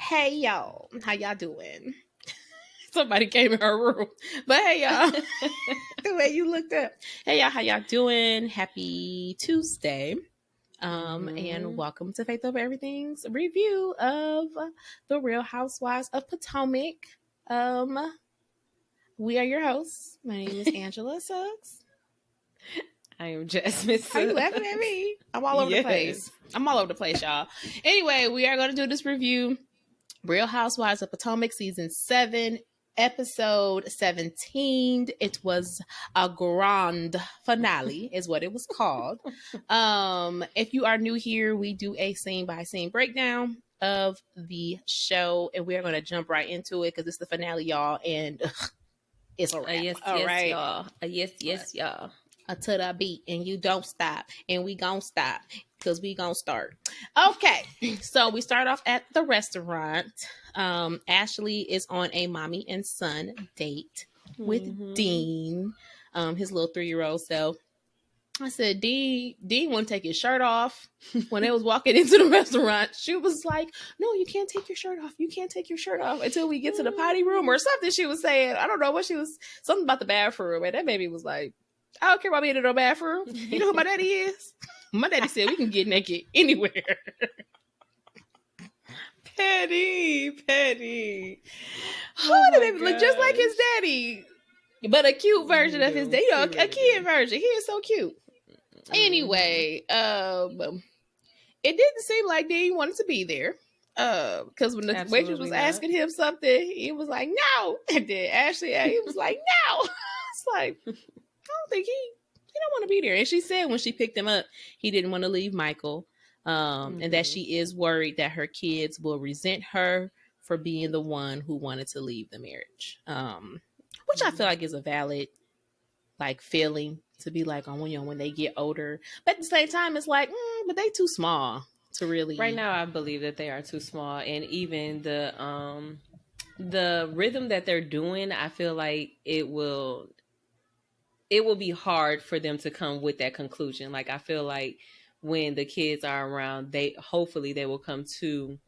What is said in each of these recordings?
Hey y'all, how y'all doing? Somebody came in her room, but hey y'all, the way you looked up. Hey y'all, how y'all doing? Happy Tuesday, and welcome to Faith Over Everything's review of the Real Housewives of Potomac. We are your hosts. My name is Angela Suggs. I am Jasmine. Are you laughing at me? I'm all over the place. I'm all over the place, y'all. Anyway, we are going to do this review. Real Housewives of Potomac season 7, episode 17. It was a grand finale is what it was called. If you are new here, we do a scene by scene breakdown of the show, and we're going to jump right into it because it's the finale, y'all, and it's a wrap. Yes, y'all. Yes, y'all. To the beat, and you don't stop, and we gonna stop because we gonna start. Okay, so we start off at the restaurant. Ashley is on a mommy and son date with Dean, his little 3-year-old self. I said, Dean want to take his shirt off. When they was walking into the restaurant, she was like, no, you can't take your shirt off. You can't take your shirt off until we get to the potty room or something. She was saying, I don't know what she was, something about the bathroom. And that baby was like, I don't care about being in no bathroom. You know who my daddy is? My daddy said we can get naked anywhere. Petty. Oh, the baby look just like his daddy. But a cute version of his daddy. You know, a kid version. He is so cute. Anyway, it didn't seem like Dean wanted to be there. Because when the waitress was asking him something, he was like, no. And then Ashley, he was like, no. It's like, I don't think he don't want to be there. And she said when she picked him up, he didn't want to leave Michael. And that she is worried that her kids will resent her for being the one who wanted to leave the marriage. Which I feel like is a valid feeling to be like on when they get older. But at the same time, it's like, but they too small to really. Right now, I believe that they are too small, and even the rhythm that they're doing, I feel like it will be hard for them to come with that conclusion. Like, I feel like when the kids are around, hopefully they will come to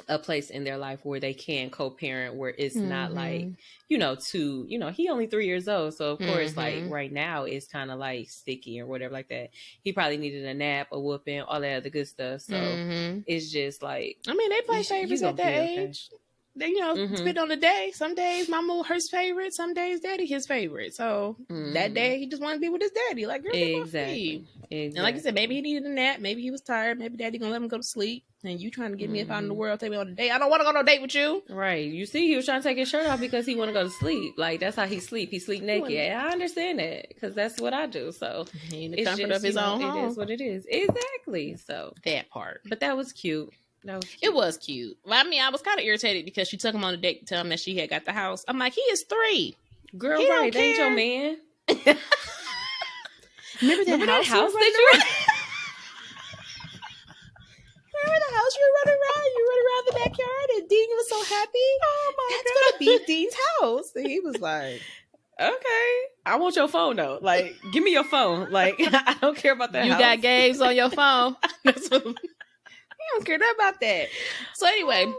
a place in their life where they can co-parent, where it's not like, he only 3 years old. So of course, like right now it's kind of like sticky or whatever like that. He probably needed a nap, a whooping, all that other good stuff. So it's just like, I mean, they play favorites at that age. They, spit on the day. Some days Mama his favorite. Some days Daddy his favorite. So that day he just wanted to be with his daddy. Like, girl, exactly. And like you said, maybe he needed a nap. Maybe he was tired. Maybe Daddy gonna let him go to sleep. And you trying to get me up out in the world, take me on a date. I don't want to go on a date with you. Right. You see, he was trying to take his shirt off because he want to go to sleep. Like, that's how he sleep. He sleep naked. And I understand that because that's what I do. So in the comfort of his own home. It is what it is. Exactly. So that part. But that was cute. It was cute. I mean, I was kind of irritated because she took him on a date to tell him that she had got the house. I'm like, he is 3. Girl, he right. That ain't your man. Remember that house that you were Remember the house you were running around? You were running around the backyard and Dean was so happy. Oh my God. That's going to be Dean's house. And he was like, okay. I want your phone though. Like, give me your phone. Like, I don't care about that. You house. got games on your phone. That's what I don't care about that. So anyway,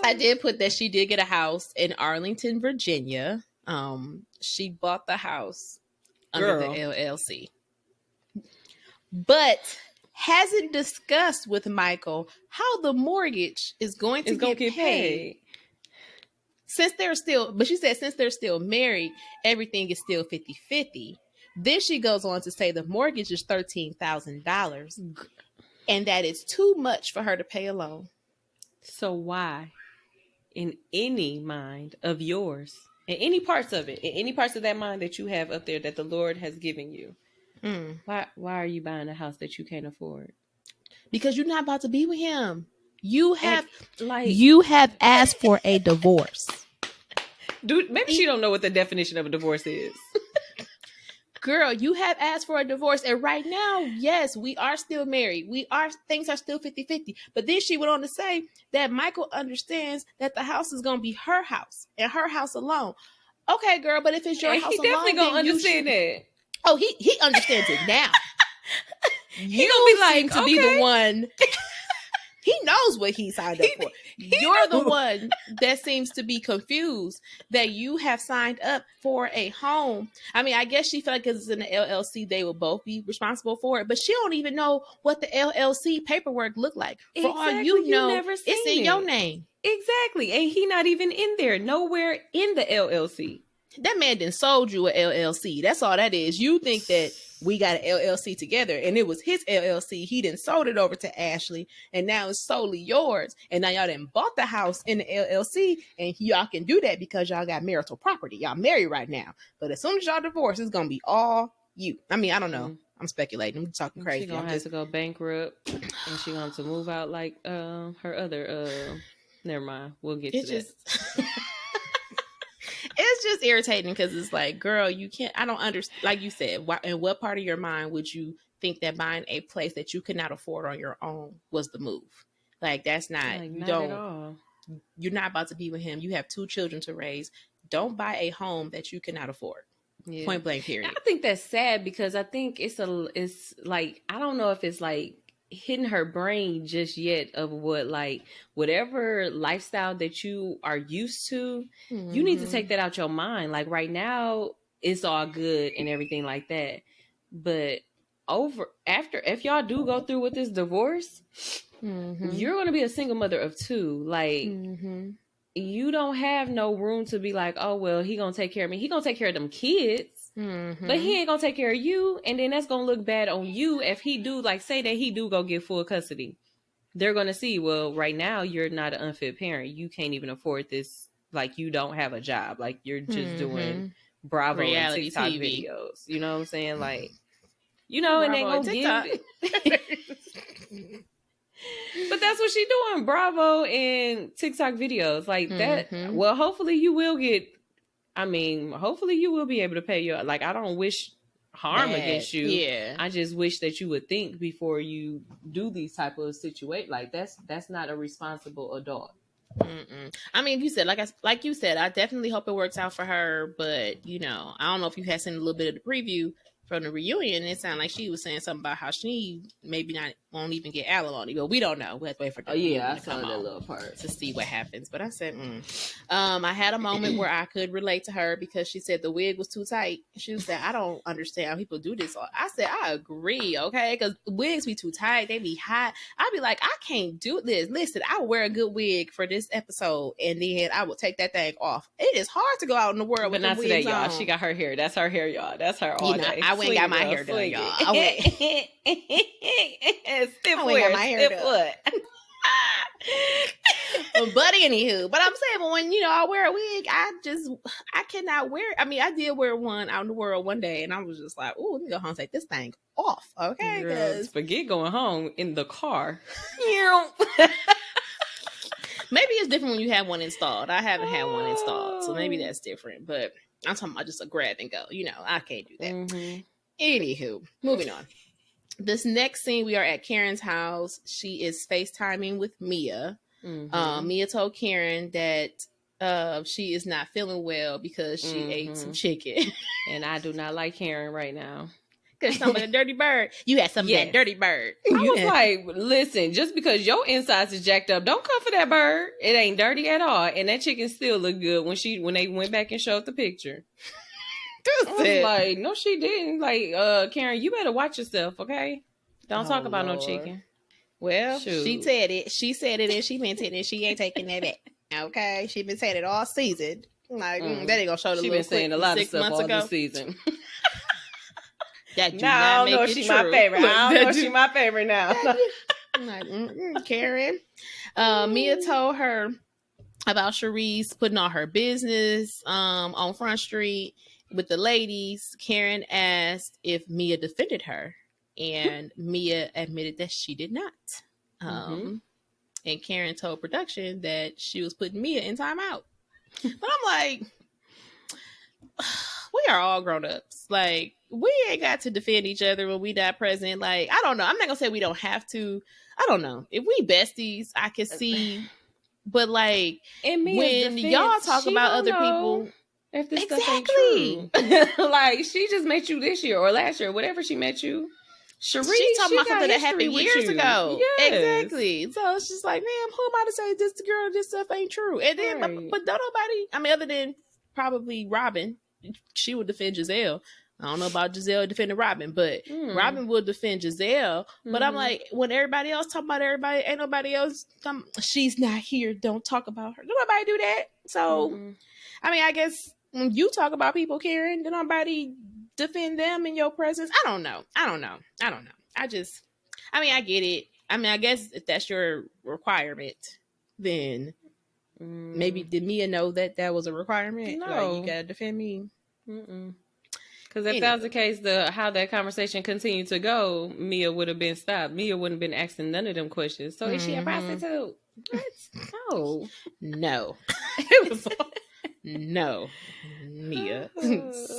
I did put that she did get a house in Arlington, Virginia. She bought the house under the LLC, but hasn't discussed with Michael how the mortgage is going to get paid. Since they're still married, everything is still 50-50. Then she goes on to say the mortgage is $13,000. And that is too much for her to pay alone. So why, in any mind of yours, in any parts of it, in any parts of that mind that you have up there that the Lord has given you, why are you buying a house that you can't afford? Because you're not about to be with him. You have asked for a divorce. Dude, maybe she don't know what the definition of a divorce is. Girl, you have asked for a divorce, and right now, yes, we are still married. Things are still 50-50. But then she went on to say that Michael understands that the house is going to be her house and her house alone. Okay, girl, but if it's your house alone, he definitely going to understand that. Oh, he understands it now. He gonna be like to be the one. He knows what he signed up for. You're the one that seems to be confused that you have signed up for a home. I mean, I guess she felt like because it's in the LLC, they will both be responsible for it. But she don't even know what the LLC paperwork look like. For all you know, never seen it's in your name. Exactly. And he not even in there. Nowhere in the LLC. That man done sold you a LLC. That's all that is. You think that we got an LLC together and it was his LLC. He done sold it over to Ashley and now it's solely yours. And now y'all done bought the house in the LLC and y'all can do that because y'all got marital property. Y'all married right now. But as soon as y'all divorce, it's going to be all you. I mean, I don't know. I'm speculating. I'm talking crazy. She's going to have to go bankrupt and she's going to move out like her other... Never mind. We'll get to that. It's just irritating because it's like, girl, you can't, I don't understand. Like you said, in what part of your mind would you think that buying a place that you could not afford on your own was the move? Like, that's not, like, you not don't, at all. You're not about to be with him. You have 2 children to raise. Don't buy a home that you cannot afford. Yeah. Point blank, period. I think that's sad because I think it's like, I don't know if it's like hitting her brain just yet of what, like, whatever lifestyle that you are used to, you need to take that out your mind. Like, right now it's all good and everything like that, but if y'all do go through with this divorce, you're going to be a single mother of 2. Like, you don't have no room to be like, oh, well, he gonna take care of me. He gonna take care of them kids. But he ain't gonna take care of you, and then that's gonna look bad on you if he do, like, say that he do go get full custody. They're gonna see, well, right now you're not an unfit parent. You can't even afford this. Like, you don't have a job. Like, you're just doing Bravo reality and TikTok TV videos. You know what I'm saying? Like, you know, Bravo and they gonna give it. But that's what she doing, Bravo and TikTok videos like that. Well, hopefully you will get. I mean, hopefully you will be able to pay your. Like, I don't wish harm against you. Yeah, I just wish that you would think before you do these type of situations. Like, that's not a responsible adult. I mean, you said like you said, I definitely hope it works out for her. But you know, I don't know if you had seen a little bit of the preview from the reunion. It sounded like she was saying something about how she maybe won't even get alimony, but we don't know. We have to wait for the I saw that little part to see what happens. But I said, I had a moment where I could relate to her because she said the wig was too tight. She said, I don't understand how people do this. I said, I agree, okay, because wigs be too tight, they be hot. I'd be like, I can't do this. Listen, I would wear a good wig for this episode, and then I would take that thing off. It is hard to go out in the world, but with not today, y'all. On. She got her hair. That's her hair, y'all. That's her all day. I ain't got my hair done, y'all. I stiff foot. But anywho, but I'm saying, but when I wear a wig, I cannot wear. I mean, I did wear one out in the world one day, and I was just like, "Ooh, let me go home and take this thing off." Okay, girl, forget going home in the car. Maybe it's different when you have one installed. I haven't had one installed, so maybe that's different. But I'm talking about just a grab and go. I can't do that. Anywho, moving on. This next scene, we are at Karen's house. She is FaceTiming with Mia. Mia told Karen that she is not feeling well because she ate some chicken. And I do not like Karen right now. Because some of the dirty bird. You had some of that dirty bird. I was like, listen, just because your insides is jacked up, don't come for that bird. It ain't dirty at all. And that chicken still looked good when they went back and showed the picture. I was like, no, she didn't. Like, Karen, you better watch yourself, okay? Don't talk about no chicken. Well, shoot. She said it. She said it and she meant it and she ain't taking that back. Okay? She been saying it all season. Like, that ain't gonna show the little been saying a lot of stuff all this season. That do not make it she true. My favorite. I don't know she my favorite now. I'm like, Karen. Mia told her about Sharice putting all her business on Front Street with the ladies. Karen asked if Mia defended her, and Mia admitted that she did not. And Karen told production that she was putting Mia in timeout. But I'm like, we are all grown-ups. Like, we ain't got to defend each other when we not present. Like, I don't know. I'm not gonna say we don't have to. I don't know. If we besties, I can see. But like, when y'all talk about other people, if this stuff ain't true. Like, she just met you this year or last year, whatever she met you. Cherie, She's talking about something that history happened with years you. ago. Yes. Exactly. So it's just like, man, who am I to say this girl, this stuff ain't true? And then, Right. but don't nobody, I mean, other than probably Robin, she would defend Giselle. I don't know about Giselle defending Robin, but Robin would defend Giselle. But I'm like, when everybody else talking about everybody, ain't nobody else she's not here, don't talk about her. Don't nobody do that. So, I mean, I guess when you talk about people, Karen, then nobody defend them in your presence. I don't know. I mean, I get it. I mean, I guess if that's your requirement, then maybe did Mia know that was a requirement? No. Like, you gotta defend me. Because if that was the case, how that conversation continued to go, Mia would have been stopped. Mia wouldn't have been asking none of them questions. So is she a prostitute? What? No. It was no. Mia.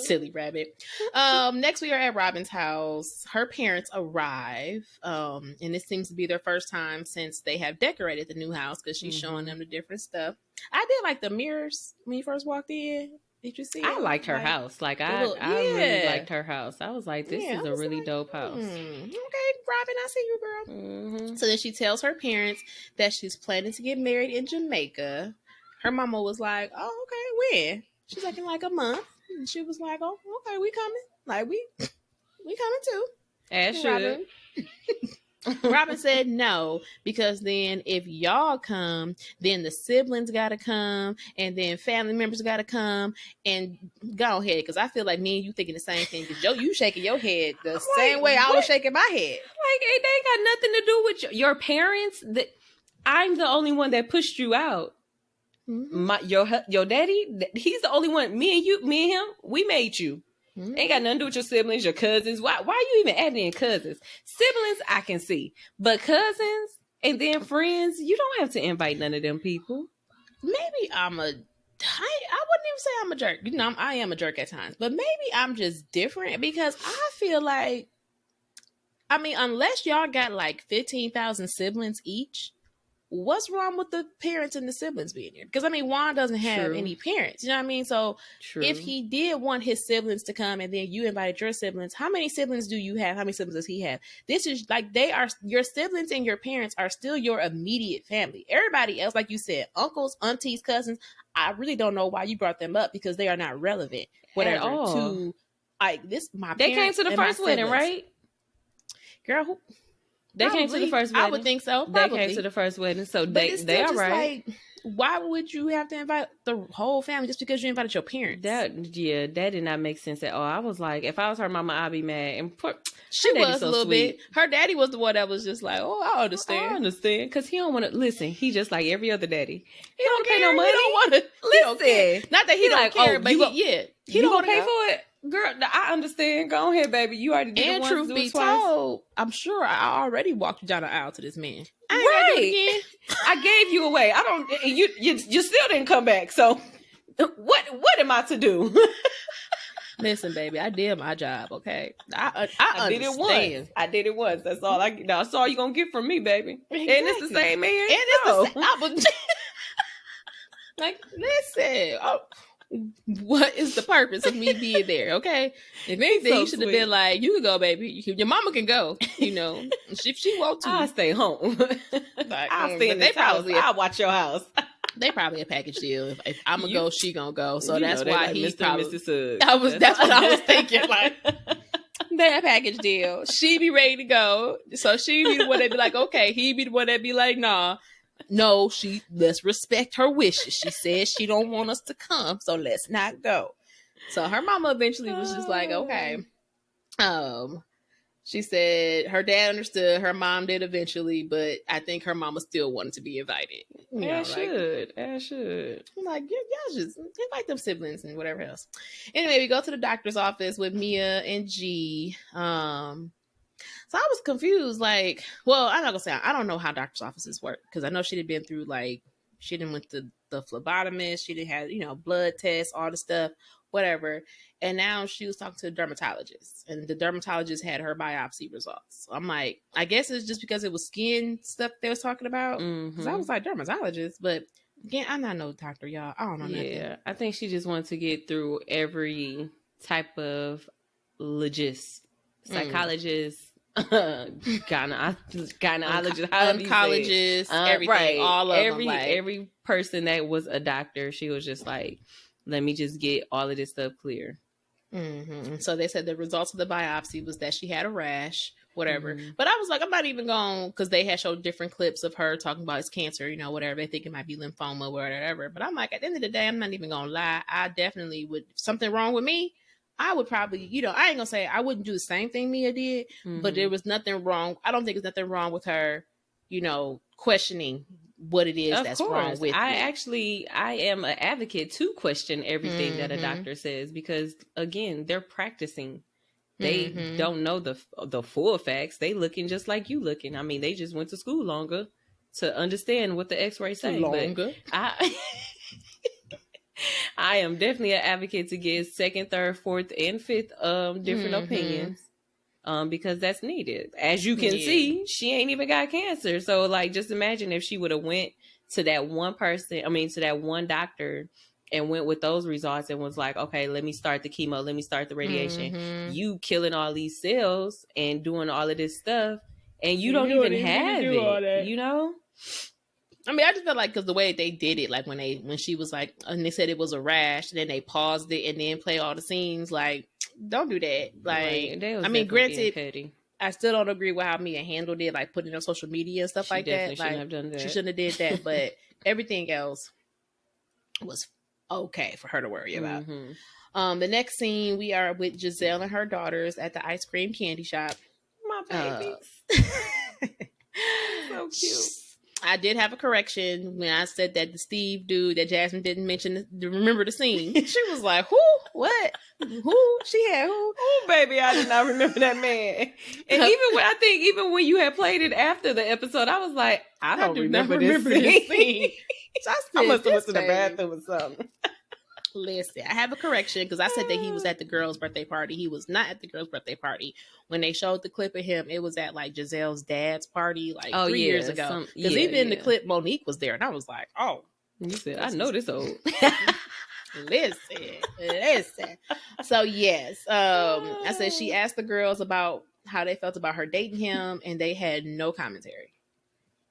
Silly rabbit. Next we are at Robin's house. Her parents arrive. And this seems to be their first time since they have decorated the new house because she's showing them the different stuff. I did like the mirrors when you first walked in. Did you see it? I liked her house. Like, I really liked her house. I was like, this is a really dope house. Okay, Robin, I see you, girl. So then she tells her parents that she's planning to get married in Jamaica. Her mama was like, oh, okay, when? She's like, in like a month. And she was like, oh, okay, we coming. Like, we coming too. As should. Robin said no, because then if y'all come, then the siblings gotta come, and then family members gotta come, and go ahead, because I feel like me and you thinking the same thing, because you shaking your head the same way I was shaking my head. Like, they ain't got nothing to do with your parents. I'm the only one that pushed you out. Your daddy, he's the only one. Me and him, we made you. Ain't got nothing to do with your siblings, your cousins. Why are you even adding in cousins? Siblings, I can see. But cousins and then friends, you don't have to invite none of them people. Maybe I wouldn't even say I'm a jerk. You know, I am a jerk at times. But maybe I'm just different because I feel like, I mean, unless y'all got like 15,000 siblings each, what's wrong with the parents and the siblings being here? Because, I mean, Juan doesn't have any parents. You know what I mean? So, if he did want his siblings to come and then you invited your siblings, how many siblings do you have? How many siblings does he have? This is like, they are, your siblings and your parents are still your immediate family. Everybody else, like you said, uncles, aunties, cousins, I really don't know why you brought them up because they are not relevant. Whatever. To, like, this, my they came to the first wedding, right? Girl, who? They came to the first wedding. I would think so. Probably. They came to the first wedding, so they are right. Like, why would you have to invite the whole family just because you invited your parents? That did not make sense at all. I was like, if I was her mama, I'd be mad. And she was a little bit. Her daddy was the one that was just like, oh, I understand, because he don't want to listen. He just like every other daddy. He don't pay no money. He don't want to listen. Not that he don't care, but he don't want to pay for it. Girl, I understand. Go ahead, baby. You already did it once, truth be told, I'm sure I already walked you down the aisle to this man. Right. I gave you away. I don't. You still didn't come back. So what am I to do? Listen, baby, I did my job. Okay, I did it once. I did it once. That's all. That's all you gonna get from me, baby. Exactly. And it's the same man. And it's the same. Like, listen. Oh, what is the purpose of me being there? Okay, if anything, you should have been like, you can go, baby. Your mama can go. You know, if she wants to, I'll stay home. I'll stay in this house. I'll watch your house. They probably a package deal. If I'm gonna go, she gonna go. So that's why like he's Mr. probably. And Mrs. That's what I was thinking. Like, they a package deal. She be ready to go, so she be the one that be like, okay. He be the one that be like, nah. No, let's respect her wishes. She says she don't want us to come, so let's not go. So her mama eventually was just like, okay. She said her dad understood, her mom did eventually, but I think her mama still wanted to be invited. As should. I'm like, y'all just invite them siblings and whatever else. Anyway, we go to the doctor's office with Mia and G. So I was confused, like, well, I'm not gonna say, I don't know how doctor's offices work, because I know she had been through, like, she didn't went to the phlebotomist, she didn't have, blood tests, all the stuff, whatever. And now she was talking to a dermatologist, and the dermatologist had her biopsy results. So I'm like, I guess it's just because it was skin stuff they was talking about. Because I was like, dermatologist, but again, I'm not no doctor, y'all. I don't know nothing. Yeah, I think she just wanted to get through every type of psychologist, gynecologist, oncologist, everything, right? All of them, like every person that was a doctor, she was just like, let me just get all of this stuff clear. So they said the results of the biopsy was that she had a rash, whatever. But I was like, I'm not even going, because they had showed different clips of her talking about it's cancer, you know, whatever. They think it might be lymphoma or whatever. But I'm like, at the end of the day, I'm not even going to lie. I definitely would, if something wrong with me, I would probably, you know, I ain't going to say I wouldn't do the same thing Mia did, but there was nothing wrong. I don't think there's nothing wrong with her, you know, questioning what it is that's wrong with me. I am an advocate to question everything that a doctor says, because again, they're practicing. They don't know the full facts. They looking just like you looking. I mean, they just went to school longer to understand what the x-ray say. Longer. I am definitely an advocate to get second, third, fourth, and fifth different opinions. Because that's needed. As you can see, she ain't even got cancer. So like, just imagine if she would have went to that one person, to that one doctor and went with those results and was like, okay, let me start the chemo, let me start the radiation. You killing all these cells and doing all of this stuff, and you don't even have it, you know? I mean, I just felt like, because the way they did it, like when she was like, and they said it was a rash, and then they paused it and then play all the scenes, like, don't do that. Like, right. I mean, granted, I still don't agree with how Mia handled it, like putting it on social media and stuff like that. Like, have done that. She shouldn't have did that, but everything else was okay for her to worry about. The next scene, we are with Giselle and her daughters at the ice cream candy shop. My babies. So cute. I did have a correction when I said that the Steve dude that Jasmine didn't mention remember the scene. She was like, who? What? Who? She had who? Oh, baby, I did not remember that man. And even when you had played it after the episode, I was like, I don't remember this scene. So I must have went to the bathroom or something. Listen, I have a correction, because I said that he was at the girl's birthday party. He was not at the girl's birthday party. When they showed the clip of him, it was at like Giselle's dad's party, like 3 years ago. Because even in the clip, Monique was there, and I was like, oh. You said, I know this old. Listen. So yes, I said she asked the girls about how they felt about her dating him, and they had no commentary.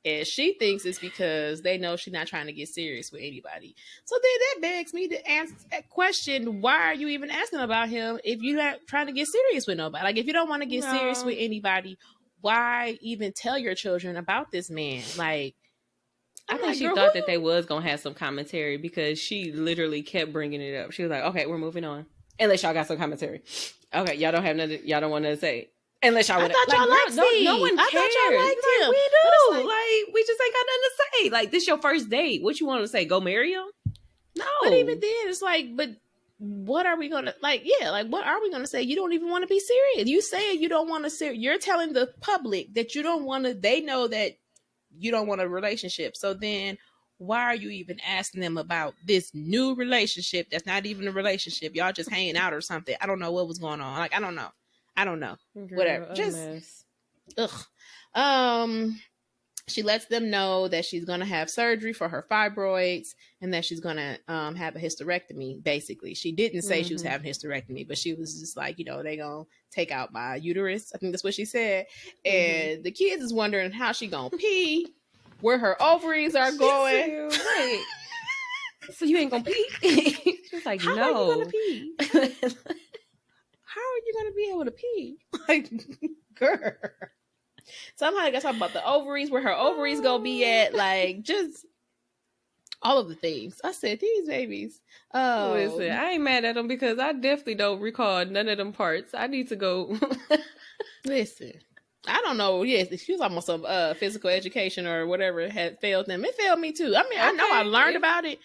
And she thinks it's because they know she's not trying to get serious with anybody. So then that begs me to ask that question: why are you even asking about him if you're not trying to get serious with nobody? Like, if you don't want to get serious with anybody, why even tell your children about this man? Like, I think she thought that they was going to have some commentary, because she literally kept bringing it up. She was like, okay, we're moving on. Unless y'all got some commentary. Okay, y'all don't have nothing, y'all don't want to say. Unless y'all I thought y'all liked Steve. No one cares. I thought y'all liked him. We do. Like, we just ain't got nothing to say. Like, this your first date. What you want to say? Go marry him? No. But even then, it's like, but what are we going to, like, what are we going to say? You don't even want to be serious. You say you don't want to, you're telling the public that you don't want to, they know that you don't want a relationship. So then why are you even asking them about this new relationship that's not even a relationship? Y'all just hanging out or something. I don't know what was going on. Like, I don't know. Girl, whatever. Just mess. Ugh. She lets them know that she's gonna have surgery for her fibroids and that she's gonna have a hysterectomy. Basically, she didn't say she was having hysterectomy, but she was just like, they gonna take out my uterus. I think that's what she said. And the kids is wondering how she gonna pee, where her ovaries are going. Right. So you ain't gonna pee? She's like, how no. Are you gonna pee? How are you gonna be able to pee? Like, girl. Somehow I got talking about the ovaries, where her ovaries gonna be at, like, just all of the things. I said, these babies. Oh, listen, I ain't mad at them, because I definitely don't recall none of them parts. I need to go. Listen, I don't know. Yes, she was almost some physical education or whatever had failed them. It failed me too. I mean, I know I learned about it.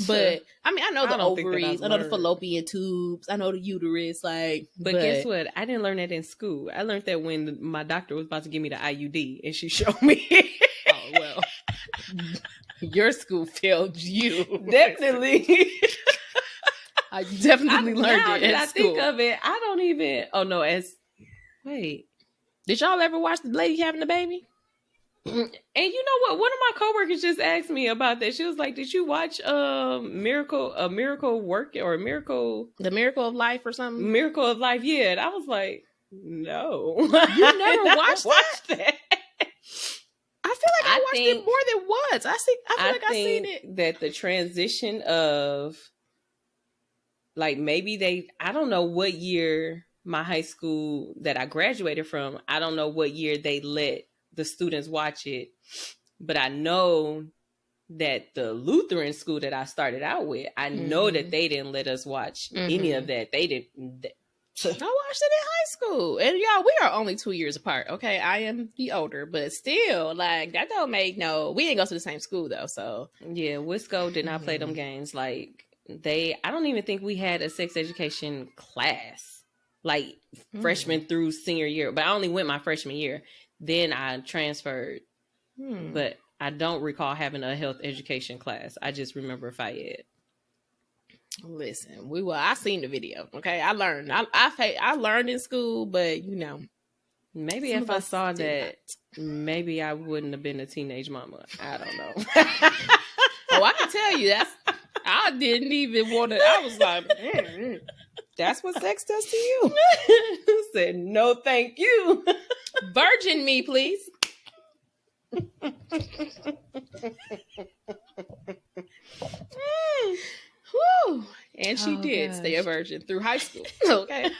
But I mean, I know the ovaries, I know the fallopian tubes, I know the uterus, like. But guess what? I didn't learn that in school. I learned that when my doctor was about to give me the IUD, and she showed me. Oh well, your school failed you. Definitely. I definitely learned it at school. I think of it, I don't even. Oh no, wait. Did y'all ever watch the lady having the baby? And you know what? One of my coworkers just asked me about that. She was like, "Did you watch Miracle of Life or something? The Miracle of Life, yeah." Miracle of Life, yeah. And I was like, No. You never watched that? I feel like I watched it more than once. I feel like I seen it. That the transition of like maybe I don't know what year my high school that I graduated from, I don't know what year they let the students watch it, but I know that the Lutheran school that I started out with, I know that they didn't let us watch any of that. They didn't. I watched it in high school. And y'all, we are only 2 years apart. Okay. I am the older, but still, like, that don't make we didn't go to the same school though. So yeah, Wisco did not play them games. Like I don't even think we had a sex education class, like freshman through senior year, but I only went my freshman year. Then I transferred, but I don't recall having a health education class. I just remember Fayette. Listen, I seen the video. Okay, I learned. I learned in school, but maybe if I saw that, maybe I wouldn't have been a teenage mama. I don't know. Oh, I can tell you I didn't even want to. I was like, that's what sex does to you. I said no, thank you. Virgin me, please. Whew. And she did stay a virgin through high school. Okay.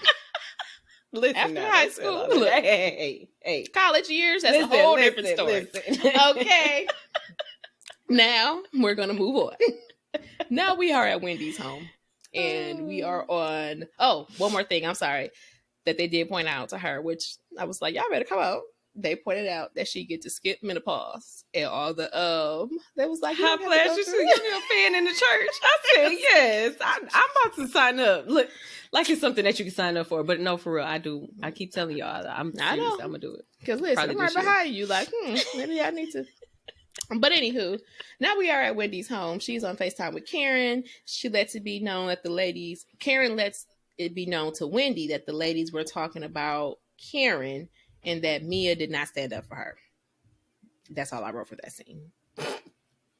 Listen, after high school, look, hey, college years, that's a whole different story. Okay. Now we're gonna move on. Now we are at Wendy's home, and we are on. Oh, one more thing. I'm sorry that they did point out to her, which I was like, y'all better come out. They pointed out that she get to skip menopause and all the they was like, hot flashes. You give me a fan in the church. I said yes. I'm about to sign up. Look, like it's something that you can sign up for, but no, for real, I do. I keep telling y'all, I'm gonna do it. Because listen, I'm right behind you. Like, maybe I need to. But anywho, now we are at Wendy's home. She's on FaceTime with Karen. She lets it be known that Karen lets it be known to Wendy that the ladies were talking about Karen and that Mia did not stand up for her. That's all I wrote for that scene.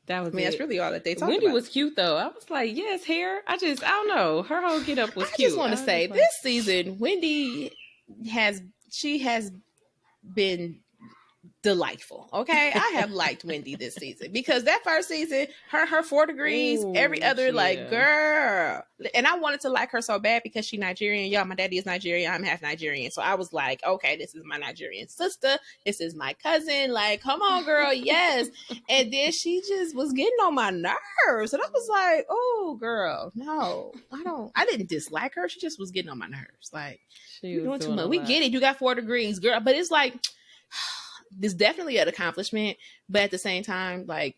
That's really all that they talked about. Wendy was cute though. I was like, yes, hair. I don't know. Her whole get up was cute. I just want to say this season, Wendy has been delightful. Okay, I have liked Wendy this season because that first season, her 4 degrees, every other like girl, and I wanted to like her so bad because she's Nigerian. Y'all, my daddy is Nigerian. I'm half Nigerian, so I was like, okay, this is my Nigerian sister. This is my cousin. Like, come on, girl, yes. And then she just was getting on my nerves, and I was like, oh, girl, no, I didn't dislike her. She just was getting on my nerves. Like, you're doing too much. We get it. You got 4 degrees, girl, but it's like. This definitely an accomplishment, but at the same time, like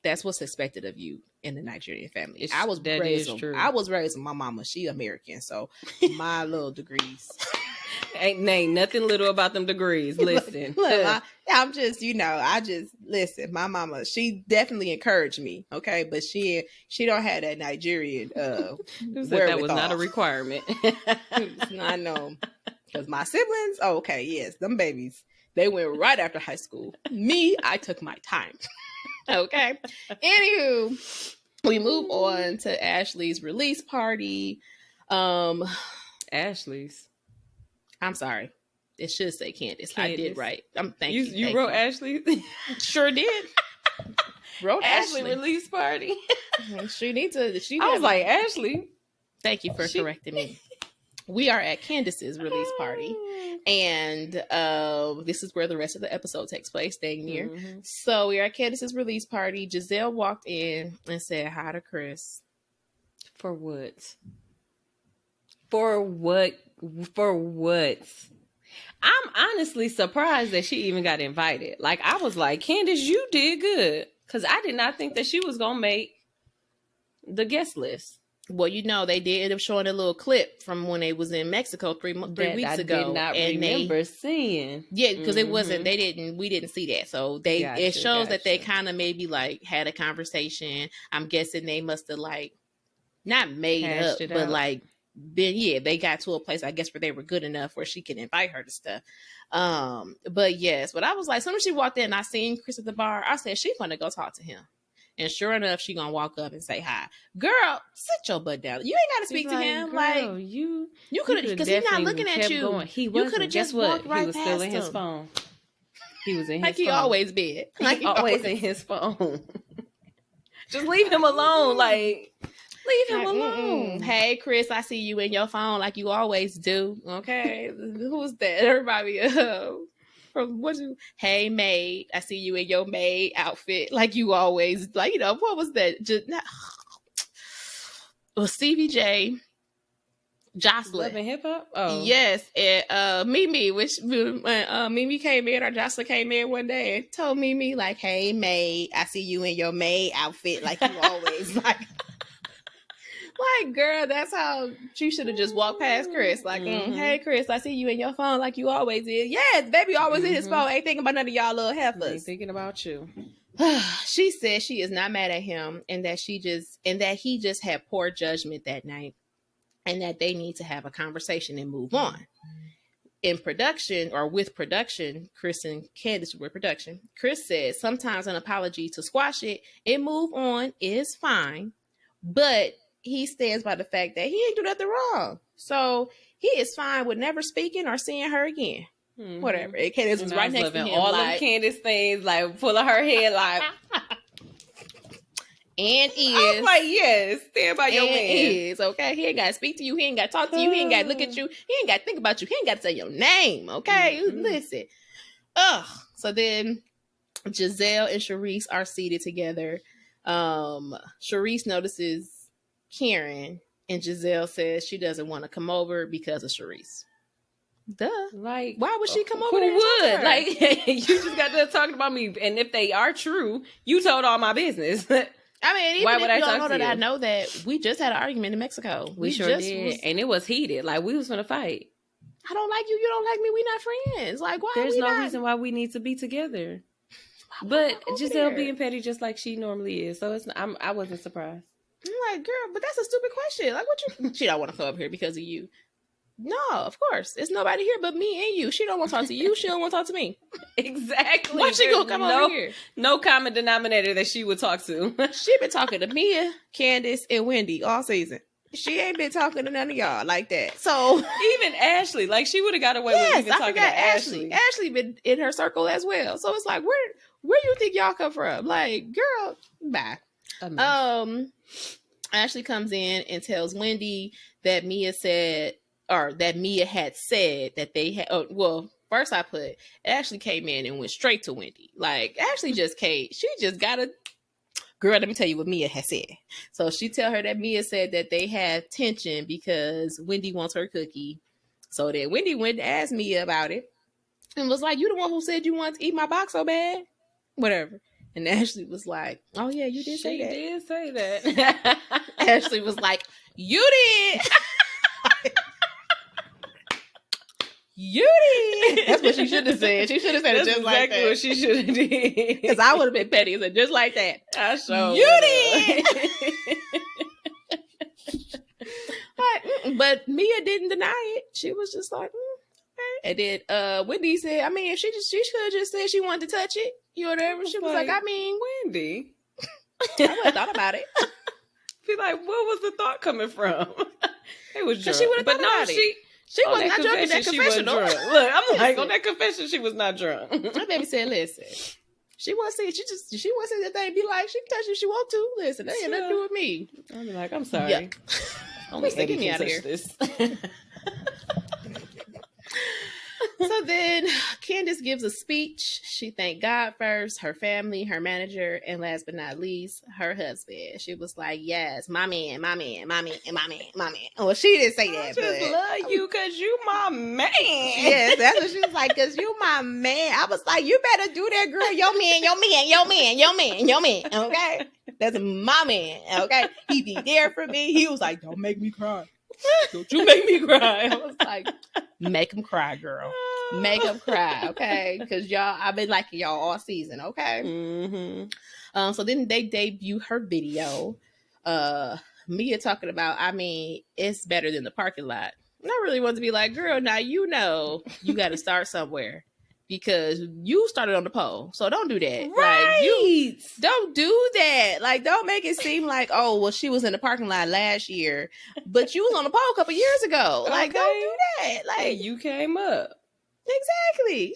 that's what's expected of you in the Nigerian family. I was raised with my mama. She American, so my little degrees ain't nothing little about them degrees. Listen, look, I'm just listen. My mama, she definitely encouraged me. Okay, but she don't have that Nigerian that was not a requirement. I know because my siblings. Oh, okay, yes, them babies. They went right after high school. Me, I took my time. Okay. Anywho, we move on to Ashley's release party. Ashley's. I'm sorry. It should say Candace. I did right. Thank you. You wrote Ashley? Sure did. Wrote Ashley release party. She needs to. I was like, Ashley. Thank you for correcting me. We are at Candace's release party. And this is where the rest of the episode takes place, dang near. Mm-hmm. So we are at Candace's release party. Giselle walked in and said hi to Chris. For what? For what? I'm honestly surprised that she even got invited. Like, I was like, Candace, you did good. Because I did not think that she was going to make the guest list. Well, they did end up showing a little clip from when they was in Mexico 3 weeks ago. I did not remember seeing. Yeah, because it wasn't. We didn't see that. So it shows that they kind of maybe like had a conversation. I'm guessing they must have like not made up, but like they got to a place I guess where they were good enough where she could invite her to stuff. But I was like, as soon as she walked in, I seen Chris at the bar. I said she's gonna go talk to him. And sure enough, she gonna walk up and say hi. Girl, sit your butt down. You ain't gotta speak to him. Girl, like you could have, because he's not looking at you. Going. He wasn't. You could have just walked right past him. He was still in his phone. He was in his like phone. He always been. Like he always in his phone. Just leave him alone. Like, leave him alone. Hey, Chris, I see you in your phone like you always do. Okay. Who's that? Everybody from what you, hey maid, I see you in your maid outfit like you always, like, you know, what was that? Just not, Stevie J, Jocelyn. Love and Hip Hop? Oh. Yes. And Mimi, which Mimi came in, or Jocelyn came in one day and told Mimi, like, hey maid, I see you in your maid outfit like you always like. Like, girl, that's how she should have just walked past Chris. Like, hey, Chris, I see you in your phone like you always is. Yes, baby always in his phone. Ain't thinking about none of y'all little heifers. Ain't thinking about you. She said she is not mad at him, and that he just had poor judgment that night, and that they need to have a conversation and move on. In production, or with production, Chris and Candace were production. Chris said sometimes an apology to squash it and move on is fine, but he stands by the fact that he ain't do nothing wrong. So he is fine with never speaking or seeing her again. Whatever. And Candace was right next to him. All of Candace things, like, pulling her head, like... And is. I was like, yes, stand by your man. Is, okay? He ain't got to speak to you. He ain't got to talk to you. He ain't got to look at you. He ain't got to think about you. He ain't got to say your name, okay? Listen. So then Giselle and Sharice are seated together. Sharice notices Karen, and Giselle says she doesn't want to come over because of Sharice. Duh. Like, why would she come over? Who would? Like, you just got done talking about me, and if they are true, you told all my business. I mean, even why would I talk know to that you? I know that we just had an argument in Mexico. We sure did, and it was heated. Like, we was gonna fight. I don't like you. You don't like me. We not friends. Like, why? There's no reason why we need to be together. But Giselle being petty just like she normally is, so it's. I wasn't surprised. I'm like, girl, but that's a stupid question. Like, what you? She don't want to come up here because of you. No, of course. There's nobody here but me and you. She don't want to talk to you. She don't want to talk to me. Exactly. Why she gonna come over here? No common denominator that she would talk to. She been talking to Mia, Candace, and Wendy all season. She ain't been talking to none of y'all like that. So even Ashley, like, she would have got away with even talking to Ashley. Ashley been in her circle as well. So it's like, where you think y'all come from? Like, girl, bye. Ashley comes in and tells Wendy that Mia had said that they had. Oh, well, first I put Ashley came in and went straight to Wendy. Like, Ashley just came. She just got a girl. Let me tell you what Mia has said. So she tell her that Mia said that they had tension because Wendy wants her cookie. So then Wendy went to ask Mia about it and was like, "You the one who said you wanted to eat my box so bad?" Whatever. And Ashley was like, "Oh yeah, you did say that." She did say that. Ashley was like, "You did." You did. That's what she should have said. She should have said it just like that. Exactly what she should have did. Because I would have been petty and said just like that. I sure you did. But Mia didn't deny it. She was just like, okay. And then Wendy said, I mean, if she could have just said she wanted to touch it, you know whatever. She was like, I mean, Wendy. I would have thought about it. Be like, what was the thought coming from? It was drunk. She would have thought about it. She was not drunk in that confessional. Look, I'm like, on that confession, she was not drunk. My baby said, listen, she wasn't saying, she wasn't saying that thing be like, she can touch you if she want to. Listen, that ain't nothing to do with me. I'll be like, I'm sorry. Yeah. Only get me out of here. So then Candace gives a speech. She thanked God first, her family, her manager, and last but not least, her husband. She was like, yes, my man, my man, my man, my man, my man. Well, she didn't say that, but I just love you because you my man. Yes, that's what she was like, because you my man. I was like, you better do that, girl. Your man, your man, your man, your man, your man, okay? That's my man, okay? He be there for me. He was like, don't make me cry. Don't you make me cry. I was like, make him cry, girl. Make him cry, okay? Because y'all, I've been liking y'all all season, okay? Mm-hmm. So then they debut her video. Mia talking about, I mean, it's better than the parking lot. And I really want to be like, girl, now you know you got to start somewhere. because you started on the pole. So don't do that. Right. Like, you don't do that. Like, don't make it seem like, oh, well, she was in the parking lot last year, but you was on the pole a couple years ago. Like, don't do that. Like, hey, you came up. Exactly.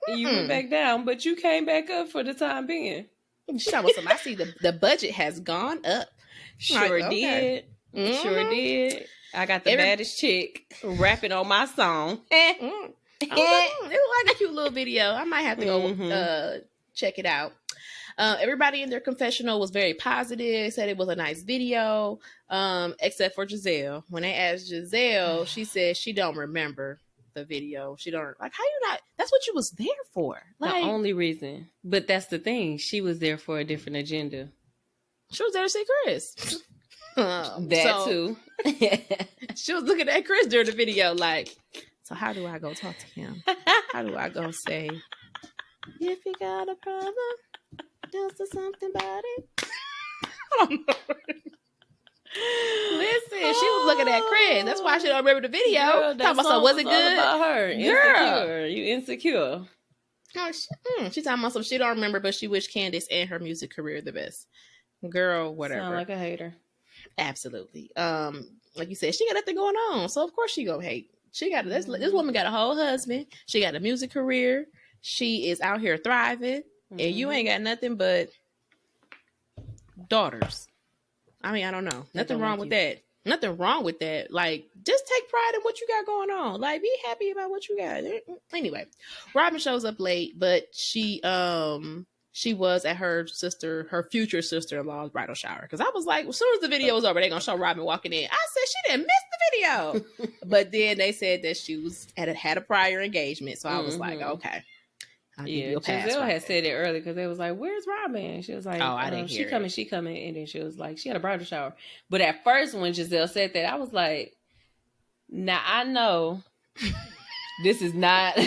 Like, you went back down, but you came back up for the time being. She's talking about something. I see the budget has gone up. Sure did. Mm-hmm. Sure did. I got the baddest chick rapping on my song. It was like a cute little video. I might have to go check it out. Everybody in their confessional was very positive, said it was a nice video, except for Giselle. When they asked Giselle, she said she don't remember the video. She don't, like, how you not, that's what you was there for. Like, the only reason. But that's the thing. She was there for a different agenda. She was there to see Chris. Too. She was looking at Chris during the video like, so how do I go talk to him? How do I go say, if you got a problem, just do something about it? Listen, she was looking at Chris. That's why she don't remember the video. Girl, talking about, so was it good? About her. Girl. You insecure. Oh, she's talking about some she don't remember, but she wished Candace and her music career the best. Girl, whatever. Sound like a hater. Absolutely. Like you said, she got nothing going on, so of course she gonna hate. She got this woman got a whole husband. She got a music career. She is out here thriving, and you ain't got nothing but daughters. I mean, I don't know. Nothing wrong with that. Nothing wrong with that. Like, just take pride in what you got going on. Like, be happy about what you got. Anyway, Robin shows up late, but she was at her future sister-in-law's bridal shower. Because I was like, as soon as the video was over, they're gonna show Robin walking in. I said she didn't miss the video. But then they said that she was had a prior engagement. So I was like, okay. Giselle had said it earlier because they was like, "Where's Robin?" She was like, "Oh, I didn't hear it. She coming," and then she was like, "She had a bridal shower." But at first, when Giselle said that, I was like, "Now I know this is not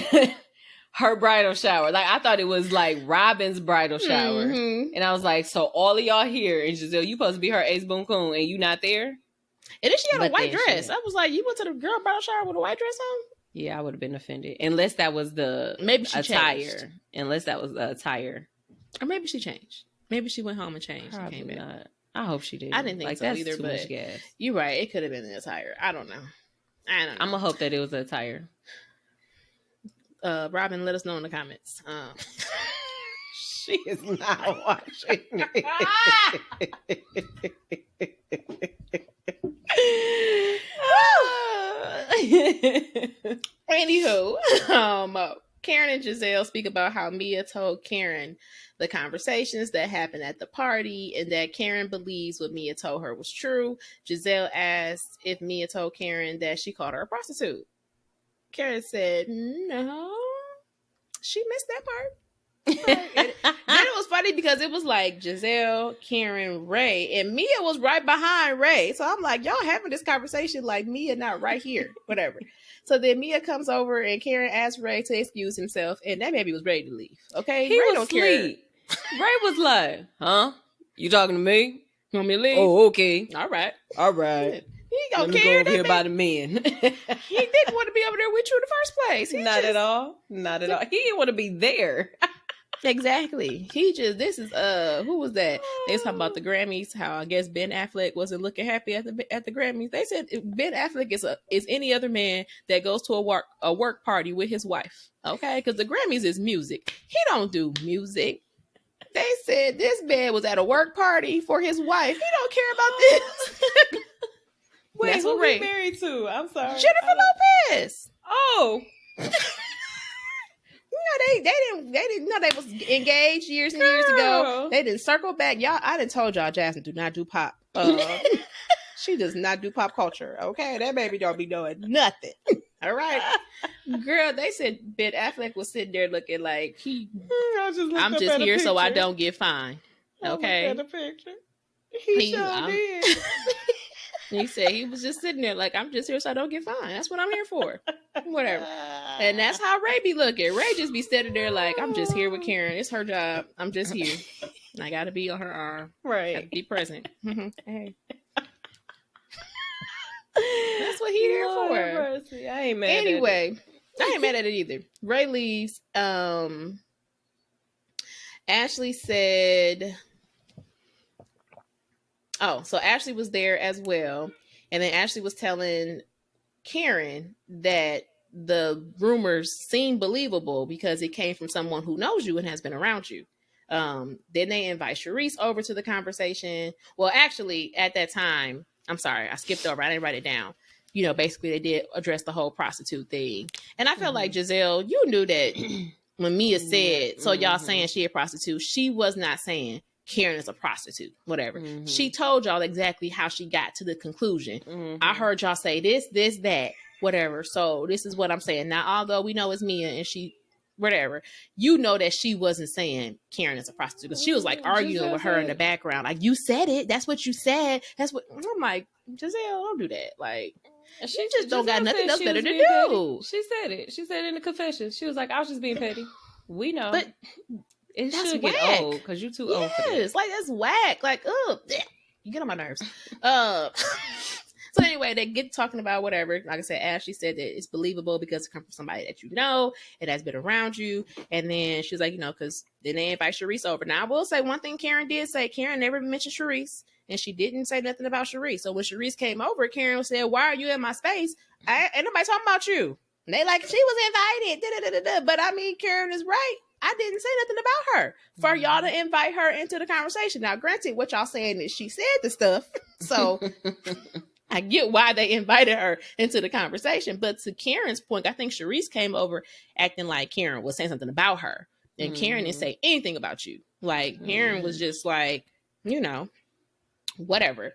her bridal shower." Like, I thought it was like Robin's bridal shower, and I was like, "So all of y'all here, and Giselle, you supposed to be her ace boom coon, and you not there?" And then she had a white dress. I was like, "You went to the girl bridal shower with a white dress on?" Yeah, I would have been offended. Unless that was the attire. Changed. Unless that was the attire. Or maybe she changed. Maybe she went home and changed. Probably and came not. Back. I hope she did. I didn't think so either, but you're right. It could have been the attire. I don't know. I'm going to hope that it was the attire. Robin, let us know in the comments. She is not watching Anywho, Karen and Giselle speak about how Mia told Karen the conversations that happened at the party and that Karen believes what Mia told her was true. Giselle asked if Mia told Karen that she called her a prostitute. Karen said, no, she missed that part. Then it was funny because it was like Giselle, Karen, Ray, and Mia was right behind Ray. So I'm like, y'all having this conversation like Mia not right here, whatever. So then Mia comes over and Karen asks Ray to excuse himself, and that baby was ready to leave. Okay, he Ray was don't asleep. Ray was like, "Huh? You talking to me? You want me to leave? Oh, okay. All right. He don't care. Go over here by the men. He didn't want to be over there with you in the first place. Not at all. He didn't want to be there. Exactly. This is who was that? They was talking about the Grammys, how I guess Ben Affleck wasn't looking happy at the Grammys. They said Ben Affleck is any other man that goes to a work party with his wife. Okay, because the Grammys is music. He don't do music. They said this man was at a work party for his wife. He don't care about this. Wait, that's who he married to? I'm sorry, Jennifer Lopez. Oh. They didn't know they was engaged years and years ago. They didn't circle back. Y'all, I done told y'all Jasmine do not do pop. She does not do pop culture. Okay, that baby don't be doing nothing. All right, girl. They said Ben Affleck was sitting there looking like I'm just here so I don't get fined. Okay. He sure did. He said he was just sitting there like, I'm just here so I don't get fined. That's what I'm here for. Whatever. And that's how Ray be looking. Ray just be standing there like, I'm just here with Karen. It's her job. I'm just here. And I got to be on her arm. Right. Got to be present. Hey. That's what he there for. Mercy. I ain't mad anyway, I ain't mad at it either. Ray leaves. Ashley said, oh, so Ashley was there as well. And then Ashley was telling Karen that the rumors seem believable because it came from someone who knows you and has been around you. Then they invite Sharice over to the conversation. Well, actually, at that time, I'm sorry, I skipped over. I didn't write it down. You know, basically, they did address the whole prostitute thing. And I feel like, Giselle, you knew that when Mia said, so y'all saying she a prostitute, she was not saying Karen is a prostitute, whatever. She told y'all exactly how she got to the conclusion. I heard y'all say this, that, whatever. So this is what I'm saying. Now, although we know it's Mia and she, whatever, you know that she wasn't saying Karen is a prostitute because she was like arguing with her in the background. Like, you said it. That's what you said. That's what I'm like, Giselle, don't do that. Like, she just don't got nothing else better to do. Petty. She said it. She said it in the confession. She was like, I was just being petty. We know. But it should get old because you're too old for this. Like, that's whack. Like, ugh. You get on my nerves. So anyway, they get talking about whatever. Like I said, Ashley said that it's believable because it comes from somebody that you know, it has been around you. And then she's like, you know, because then they invite Sharice over. Now, I will say one thing Karen did say. Karen never mentioned Sharice, and she didn't say nothing about Sharice. So when Sharice came over, Karen said, why are you in my space? Ain't nobody talking about you. And they like, she was invited. But I mean, Karen is right. I didn't say nothing about her for y'all to invite her into the conversation. Now, granted, what y'all saying is she said the stuff. So I get why they invited her into the conversation. But to Karen's point, I think Sharice came over acting like Karen was saying something about her. And Karen didn't say anything about you. Like, Karen was just like, you know, whatever.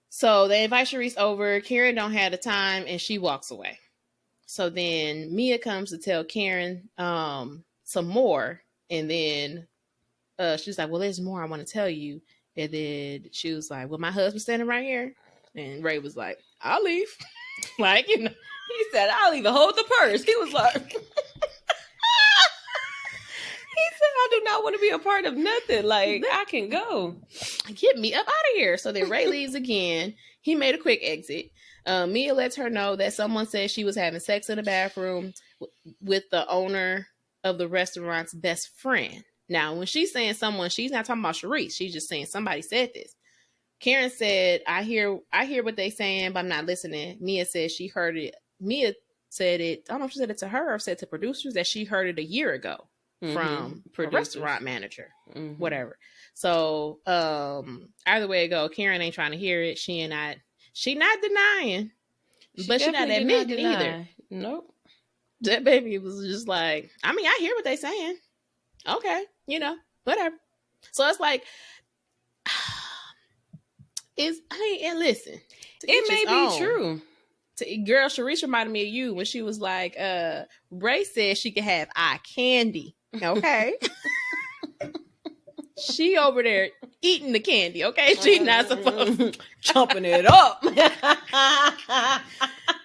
So they invite Sharice over. Karen don't have the time and she walks away. So then Mia comes to tell Karen some more. And then she's like, well, there's more I want to tell you. And then she was like, well, my husband's standing right here. And Ray was like, I'll leave. Like, you know, he said, I'll even hold the purse. He was like, he said, I do not want to be a part of nothing. Like, I can go. Get me up out of here. So then Ray leaves again. He made a quick exit. Mia lets her know that someone said she was having sex in the bathroom with the owner of the restaurant's best friend. Now, when she's saying someone, she's not talking about Sharice. She's just saying somebody said this. Karen said, I hear what they saying, but I'm not listening. Mia said she heard it. Mia said it, I don't know if she said it to her or said to producers that she heard it a year ago from a restaurant manager, whatever. So either way it go, Karen ain't trying to hear it. She not denying, but she not admitting either. Nope. That baby was just like, I mean, I hear what they saying. Okay, you know, whatever. So it's like, and listen, it may be true. Girl, Sharice reminded me of you when she was like, Ray said she could have eye candy. Okay. She over there eating the candy, okay? She's not supposed to chomping it up.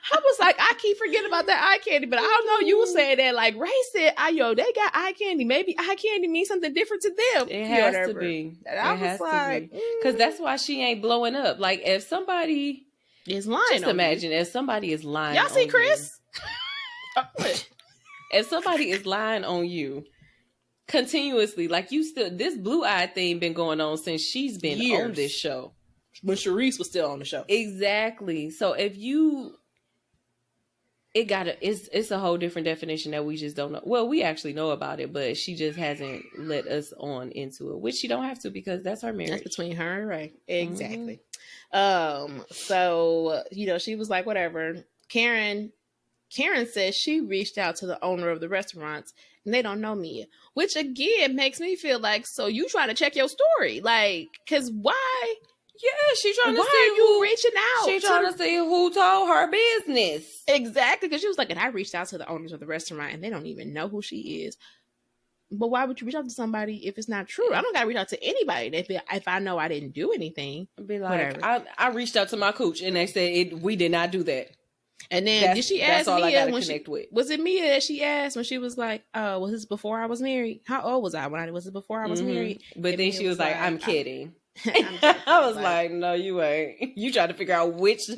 I was like, I keep forgetting about that eye candy, but I don't know. You were saying that like Ray said, yo, they got eye candy. Maybe eye candy means something different to them. It has to be. I was like, because that's why she ain't blowing up. Like if somebody is lying, just imagine if somebody is lying. Y'all see Chris? If somebody is lying on you continuously, like you still, this blue eye thing been going on since she's been on this show. When Sharice was still on the show. Exactly. So if you, it's a whole different definition that we just don't know. Well, we actually know about it, but she just hasn't let us on into it, which she don't have to because that's her marriage. That's between her and Ray. Exactly. So, you know, she was like, whatever. Karen says she reached out to the owner of the restaurants and they don't know Mia, which again makes me feel like, so you trying to check your story. Like, cause why? Yeah, she trying to see are you reaching out? She trying to see who told her business. Exactly, because she was like, and I reached out to the owners of the restaurant, and they don't even know who she is. But why would you reach out to somebody if it's not true? I don't got to reach out to anybody if I know I didn't do anything. Be like, I reached out to my coach, and they said we did not do that. And then did she ask Mia when was it Mia that she asked when she was like, "Oh, was this before I was married? How old was I was it before I was married?" But and then she was like, "I'm kidding." I was like, no, you ain't. You try to figure out which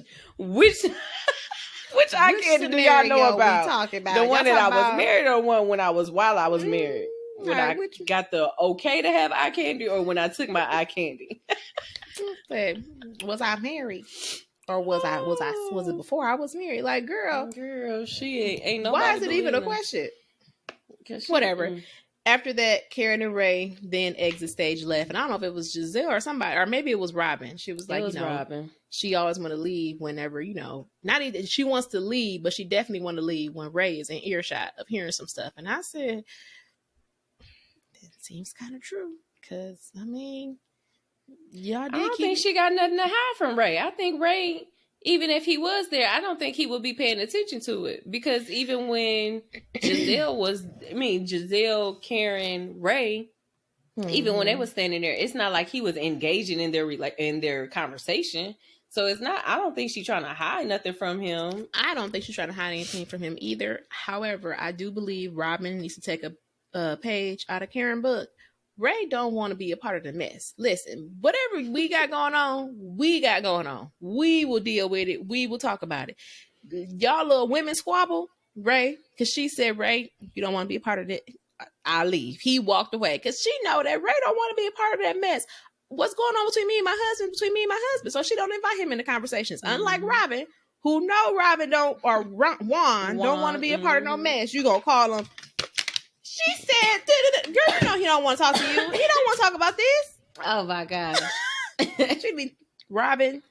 Which eye candy do y'all know about? We talking about? The one that I was married, or one when I was married? When right, I got the okay to have eye candy, or when I took my eye candy? Was I married? Or was it before I was married? Like, girl, she ain't nobody. Why is it even a question? Whatever. After that, Karen and Ray then exit stage left. And I don't know if it was Giselle or somebody, or maybe it was Robin. She was like, Robin. She always want to leave whenever, not even she wants to leave, but she definitely want to leave when Ray is in earshot of hearing some stuff. And I said, it seems kind of true. Because, I mean, I don't think she got nothing to hide from Ray. I think Ray, even if he was there, I don't think he would be paying attention to it. Because even when Giselle, Karen, Ray, even when they were standing there, it's not like he was engaging in their conversation. So it's not, I don't think she's trying to hide nothing from him. I don't think she's trying to hide anything from him either. However, I do believe Robin needs to take a page out of Karen's book. Ray don't want to be a part of the mess. Listen, whatever we got going on, we got going on. We will deal with it. We will talk about it. Y'all little women squabble, Ray, because she said, Ray, you don't want to be a part of it. I'll leave. He walked away because she know that Ray don't want to be a part of that mess. What's going on between me and my husband? So she don't invite him into conversations. Unlike Robin, who know Robin don't, or Juan don't want to be a part of no mess. You gonna call him. She said, girl, you know he don't want to talk to you. He don't want to talk about this. Oh, my gosh. She'd be, Robin,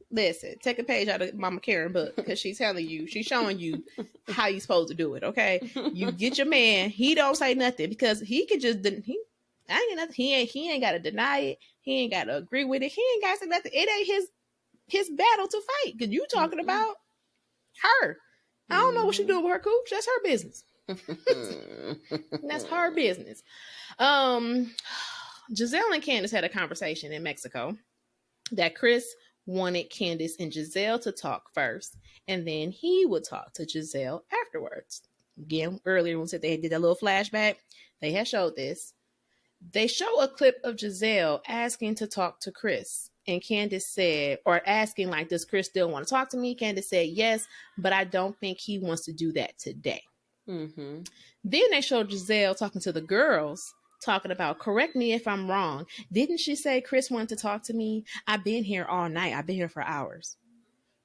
listen, take a page out of Mama Karen book because she's telling you, she's showing you how you supposed to do it, okay? You get your man. He don't say nothing because he could just, he ain't got to deny it. He ain't got to agree with it. He ain't got to say nothing. It ain't his battle to fight because you talking about her. I don't know what she doing with her cooch. That's her business. That's her business. Giselle and Candace had a conversation in Mexico that Chris wanted Candace and Giselle to talk first, and then he would talk to Giselle afterwards. Again, earlier when we said they did that little flashback, they had showed this. They show a clip of Giselle asking to talk to Chris. And Candace said, or asking like, does Chris still want to talk to me? Candace said, yes, but I don't think he wants to do that today. Then they showed Giselle talking to the girls, talking about, correct me if I'm wrong. Didn't she say Chris wanted to talk to me? I've been here all night. I've been here for hours.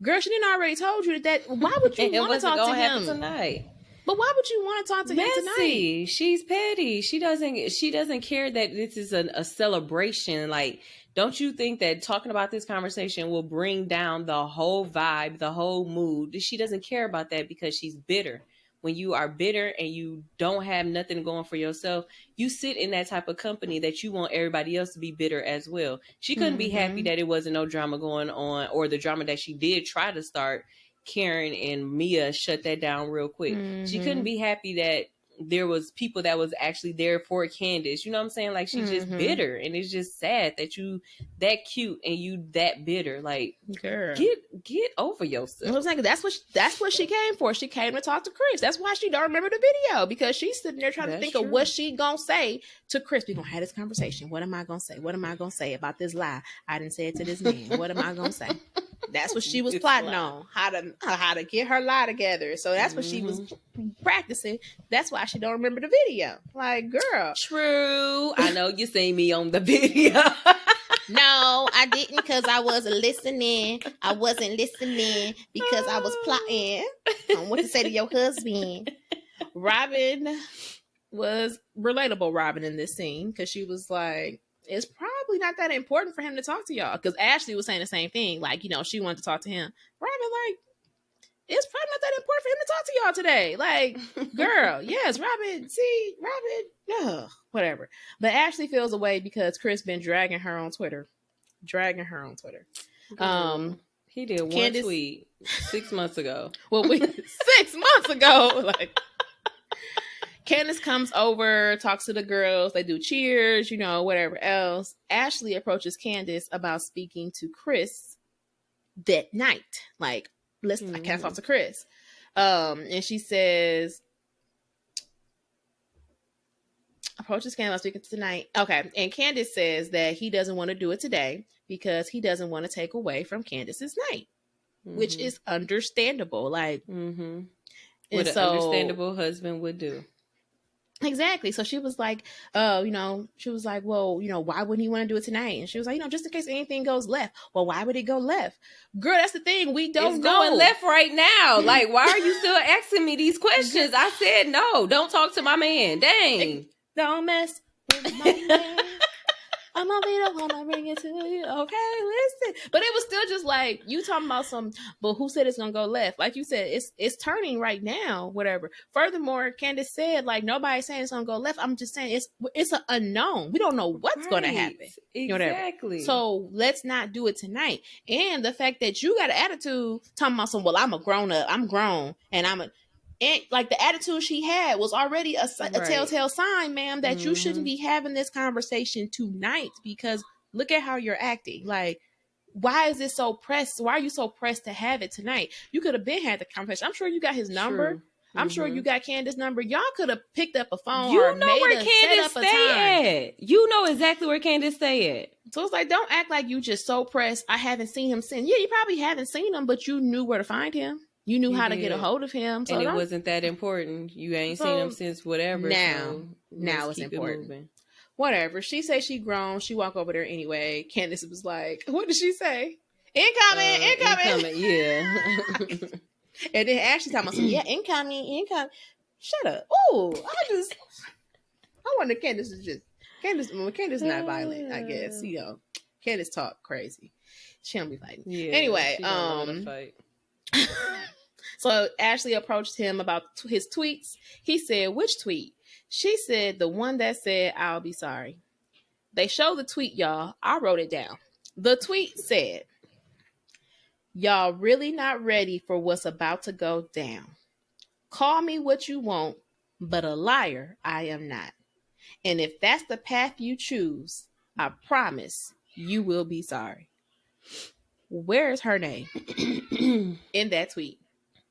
Girl, she didn't already told you that. Why would you want to talk to him tonight? But why would you want to talk to him tonight? She's petty. She doesn't care that this is a celebration. Like, don't you think that talking about this conversation will bring down the whole vibe, the whole mood? She doesn't care about that because she's bitter. When you are bitter and you don't have nothing going for yourself, you sit in that type of company that you want everybody else to be bitter as well. She couldn't be happy that it wasn't no drama going on, or the drama that she did try to start. Karen and Mia shut that down real quick. She couldn't be happy that there was people that was actually there for Candace. You know what I'm saying? Like, she's just bitter, and it's just sad that you that cute and you that bitter. Like, girl, get over yourself. I was like, that's what she came for. She came to talk to Chris. That's why she don't remember the video, because she's sitting there trying to think of what she gonna say to Chris. We gonna have this conversation. What am I gonna say? What am I gonna say about this lie? I didn't say it to this man. What am I gonna say? That's what she was plotting on, how to get her lie together. So that's what she was practicing. That's why she don't remember the video. Like, girl. True. I know you seen me on the video. No, I didn't, because I wasn't listening. I wasn't listening because I was plotting on what to say to your husband. Robin was relatable, Robin, in this scene, because she was like, it's probably not that important for him to talk to y'all. Because Ashley was saying the same thing. Like, she wanted to talk to him. Robin, like, it's probably not that important for him to talk to y'all today. Like, girl, yes, Robin, whatever. But Ashley feels away because Chris been dragging her on Twitter. He did one tweet 6 months ago. Well, 6 months ago. Like, Candace comes over, talks to the girls. They do cheers, whatever else. Ashley approaches Candace about speaking to Chris that night. Like, I can't talk to Chris. And she says, approaches Candace about speaking tonight. Okay. And Candace says that he doesn't want to do it today because he doesn't want to take away from Candace's night. which is understandable. Like, what an understandable husband would do. Exactly. So she was like, she was like, well, why wouldn't he want to do it tonight? And she was like, just in case anything goes left. Well, why would it go left? Girl, that's the thing. We don't know. It's going left right now. Like, why are you still asking me these questions? I said no. Don't talk to my man. Dang. Don't mess with my man. I'm gonna be the one to bring it to you. Okay, listen. But it was still just like, you talking about but who said it's gonna go left? Like you said, it's turning right now, whatever. Furthermore, Candace said, like, nobody's saying it's gonna go left. I'm just saying it's an unknown. We don't know what's gonna happen. Exactly. So let's not do it tonight. And the fact that you got an attitude talking about I'm a grown up, I'm grown, and and like the attitude she had was already a telltale sign, ma'am, that you shouldn't be having this conversation tonight, because look at how you're acting. Like, why is this so pressed? Why are you so pressed to have it tonight? You could have been had the conversation. I'm sure you got his number. I'm sure you got Candace's number. Y'all could have picked up a phone. You know where Candace stay at. You know exactly where Candace stay at. So it's like, don't act like you just so pressed. I haven't seen him since. Yeah, you probably haven't seen him, but you knew where to find him. You knew how to get a hold of him. So and it wasn't that important. You ain't seen him since whatever. Now it's important. Whatever. She say she grown. She walk over there anyway. Candace was like, what did she say? Incoming. Yeah. And then Ashley talking about, yeah, incoming. Shut up. Ooh, I wonder Candace Candace not violent, I guess. Candace talk crazy. She don't be fighting. Yeah, anyway, fight. So Ashley approached him about his tweets. He said, which tweet? She said, the one that said, I'll be sorry. They showed the tweet, y'all. I wrote it down. The tweet said, y'all really not ready for what's about to go down. Call me what you want, but a liar I am not. And if that's the path you choose, I promise you will be sorry. Where is her name in that tweet?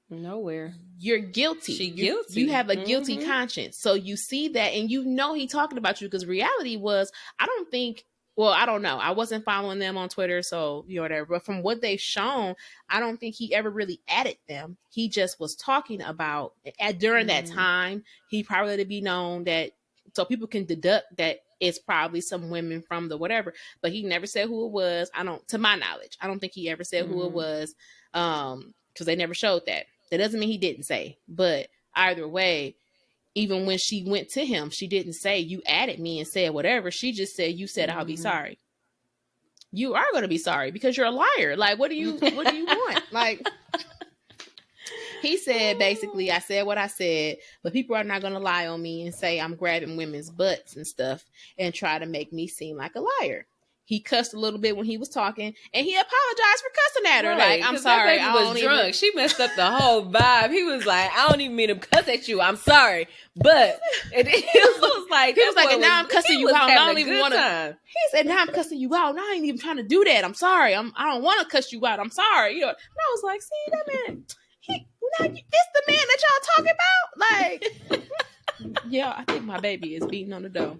Nowhere. You're guilty. She guilty. You have a guilty conscience. So you see that, and he talking about you, because reality was, I don't know. I wasn't following them on Twitter, so whatever. But from what they've shown, I don't think he ever really added them. He just was talking about during that time. He probably to be known that, so people can deduct that it's probably some women from the whatever. But he never said who it was. To my knowledge, I don't think he ever said who it was, because they never showed that. That doesn't mean he didn't say. But either way, even when she went to him, she didn't say, you added me and said whatever. She just said, you said, I'll be sorry. You are going to be sorry because you're a liar. Like, what do you want? Like, he said, basically, I said what I said, but people are not going to lie on me and say I'm grabbing women's butts and stuff and try to make me seem like a liar. He cussed a little bit when he was talking, and he apologized for cussing at her. Right, like, I'm sorry, I was drunk. She messed up the whole vibe. He was like, I don't even mean to cuss at you. I'm sorry, but it was like, and now I'm cussing you out. I don't even want to. He said, now I'm cussing you out. Now I ain't even trying to do that. I'm sorry. I don't want to cuss you out. I'm sorry. And I was like, see, that man, this the man that y'all talking about? Like, yeah, I think my baby is beating on the door.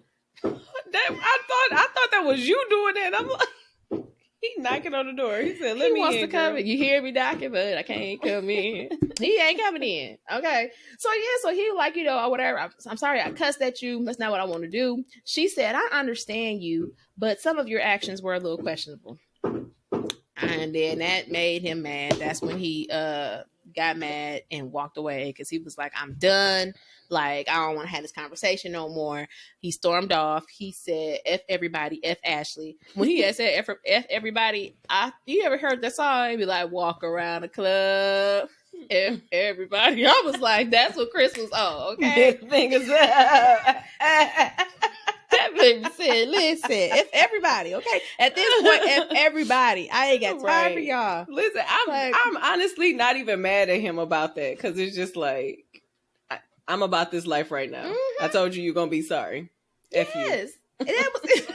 I thought that was you doing that. I'm like, he knocking on the door. He said, "Let me wants in, to come in. You hear me knocking, but I can't come in." He ain't coming in. Okay. So he like, or whatever. I'm sorry I cussed at you. That's not what I want to do. She said, I understand you, but some of your actions were a little questionable. And then that made him mad. That's when he got mad and walked away, because he was like, I'm done. Like, I don't want to have this conversation no more. He stormed off. He said, F everybody, F Ashley. When he had said F everybody, you ever heard that song? He'd be like, walk around the club, F everybody. I was like, that's what Chris was on, okay? Big fingers up. That baby said, listen, F everybody, okay? At this point, F everybody. I ain't got time for y'all. Listen, I'm honestly not even mad at him about that, because it's just like, I'm about this life right now. I told you you're going to be sorry. Yes. And that was it.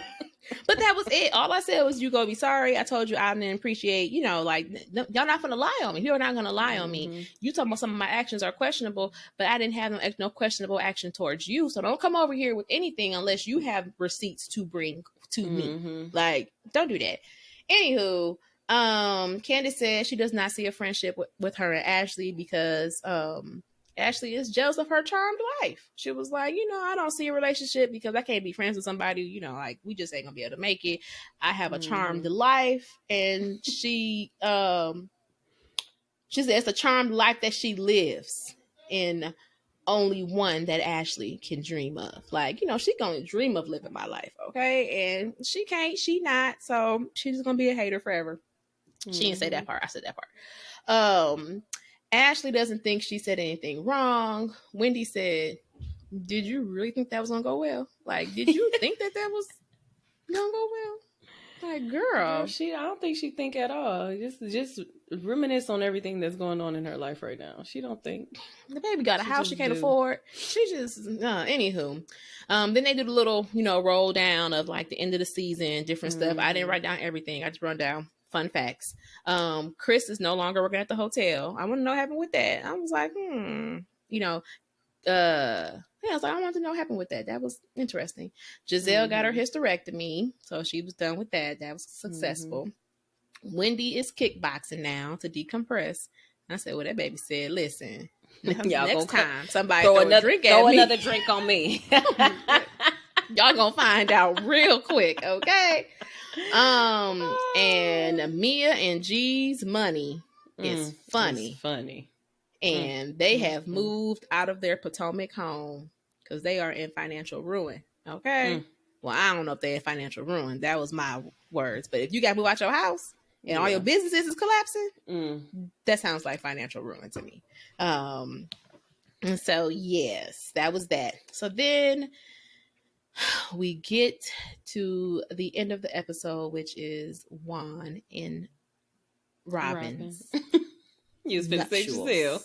But that was it. All I said was, you going to be sorry. I told you I didn't appreciate, like, y'all not going to lie on me. You're not going to lie on me. You talking about some of my actions are questionable, but I didn't have no questionable action towards you. So don't come over here with anything unless you have receipts to bring to me. Like, don't do that. Anywho, Candace said she does not see a friendship with her and Ashley because Ashley is jealous of her charmed life. She was like, I don't see a relationship because I can't be friends with somebody, like we just ain't gonna be able to make it. I have a charmed life, and she said it's a charmed life that she lives in, only one that Ashley can dream of. Like, she can only dream of living my life, okay? And she can't, she not, so she's just gonna be a hater forever. She didn't say that part. I said that part. Ashley doesn't think she said anything wrong. Wendy said, did you really think that was gonna go well? Like, did you think that was gonna go well? Like, girl, I don't think she think at all. Just reminisce on everything that's going on in her life right now. She don't think. The baby got a house she can't afford. She just, anywho. Then they do the little, roll down of like the end of the season, different stuff. I didn't write down everything. I just run down fun facts. Chris is no longer working at the hotel. I want to know what happened with that. I was like, I was like, I want to know what happened with that. That was interesting. Giselle got her hysterectomy, so she was done with that. That was successful. Wendy is kickboxing now to decompress. I said, well, that baby said, listen, next time somebody throw another drink on me. Y'all gonna find out real quick, okay? And Mia and G's money is funny. It's funny. And they have moved out of their Potomac home because they are in financial ruin. Okay. Well, I don't know if they're in financial ruin. That was my words. But if you got to move out your house and all your businesses is collapsing, that sounds like financial ruin to me. And so, yes, that was that. So then we get to the end of the episode, which is Juan and Robin's. You was going to say Giselle.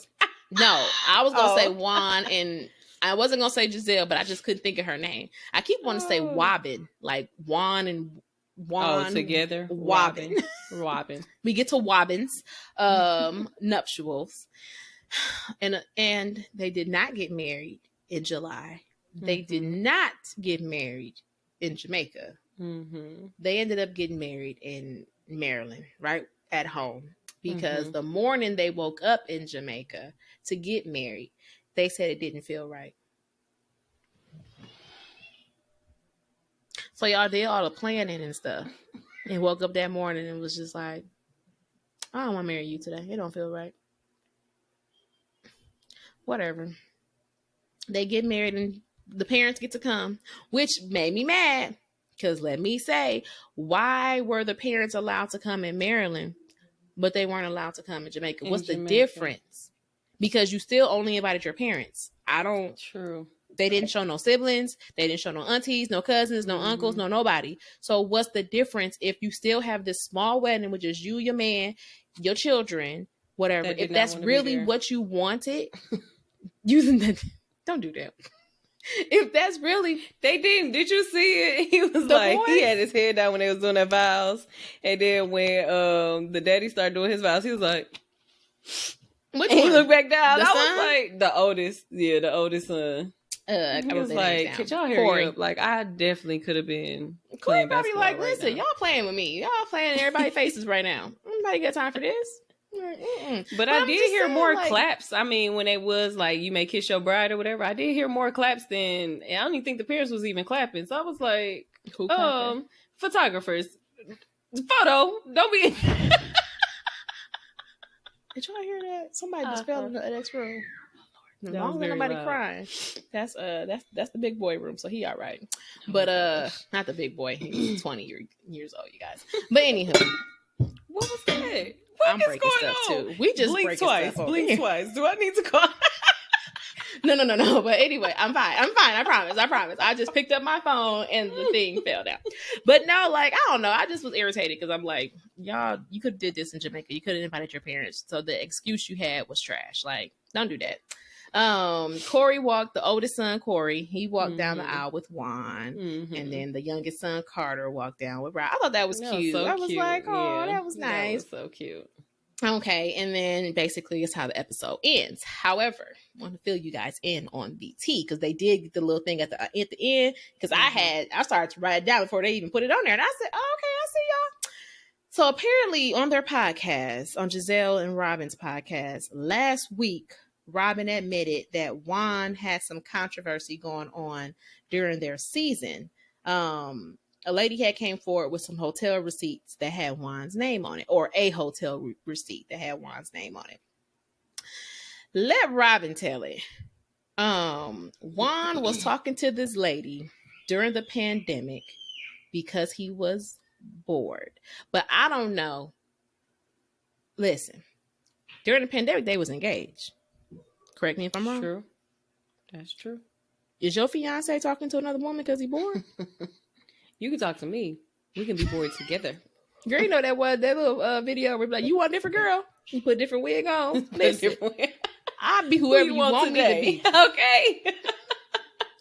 No, I was going to say Juan, and I wasn't going to say Giselle, but I just couldn't think of her name. I keep wanting to say Wobbin, like Juan and Juan. Together? Wobbin. Wobbin. We get to Wobbin's nuptials. And they did not get married in July. They did not get married in Jamaica. They ended up getting married in Maryland, right at home. Because the morning they woke up in Jamaica to get married, they said it didn't feel right. So y'all did all the planning and stuff and woke up that morning and was just like, I don't want to marry you today. It don't feel right. Whatever. They get married and the parents get to come, which made me mad. Because let me say, why were the parents allowed to come in Maryland, but they weren't allowed to come in Jamaica? What's the difference? Because you still only invited your parents. True. They didn't show no siblings. They didn't show no aunties, no cousins, no uncles, no nobody. So what's the difference if you still have this small wedding with just you, your man, your children, whatever? If that's really what you wanted, using that, don't do that. If that's really, they didn't. Did you see it? He was like, he had his head down when they was doing their vows, and then when the daddy started doing his vows, he was like, which one? He looked back down. I was like, the oldest son. I was like, could y'all hear up? Like, I definitely could have been playing basketball like, right listen, now. Y'all playing with me. Y'all playing in everybody's faces right now. Nobody got time for this. But I did hear more claps. I mean, when it was like, you may kiss your bride or whatever, I did hear more claps than, I don't even think the parents was even clapping. So I was like, photographers, photo, don't be. Did y'all hear that? Somebody just fell in the next room. As long as nobody crying, that's the big boy room, so he all right. But not the big boy. He's 20 years old, you guys. But anywho, what was that? I'm breaking stuff too. We just blink twice. Blink twice. Do I need to call? No. But anyway, I'm fine. I promise. I just picked up my phone and the thing fell down. But no, like, I don't know. I just was irritated because I'm like, y'all, you could have did this in Jamaica. You could have invited your parents. So the excuse you had was trash. Like, don't do that. Corey the oldest son, Corey, he walked down the aisle with Juan, and then the youngest son, Carter, walked down with Rob. I thought that was cute. I was like, oh, that was nice. That was so cute. Okay, and then basically it's how the episode ends. However, I want to fill you guys in on the tea because they did get the little thing at the end because I started to write it down before they even put it on there, and I said, oh, okay, I see y'all. So apparently on their podcast, on Giselle and Robin's podcast, last week, Robin admitted that Juan had some controversy going on during their season. A lady had came forward with some hotel receipts that had Juan's name on it, or a hotel receipt that had Juan's name on it. Let Robin tell it. Juan was talking to this lady during the pandemic because he was bored. But I don't know. Listen, during the pandemic, they was engaged. Correct me if I'm wrong. True. That's true. Is your fiance talking to another woman because he bored? You can talk to me. We can be bored together. Girl, you know that little video where like, you want a different girl? You put a different wig on. Listen, I'll be whoever you want today. Me to be. Okay.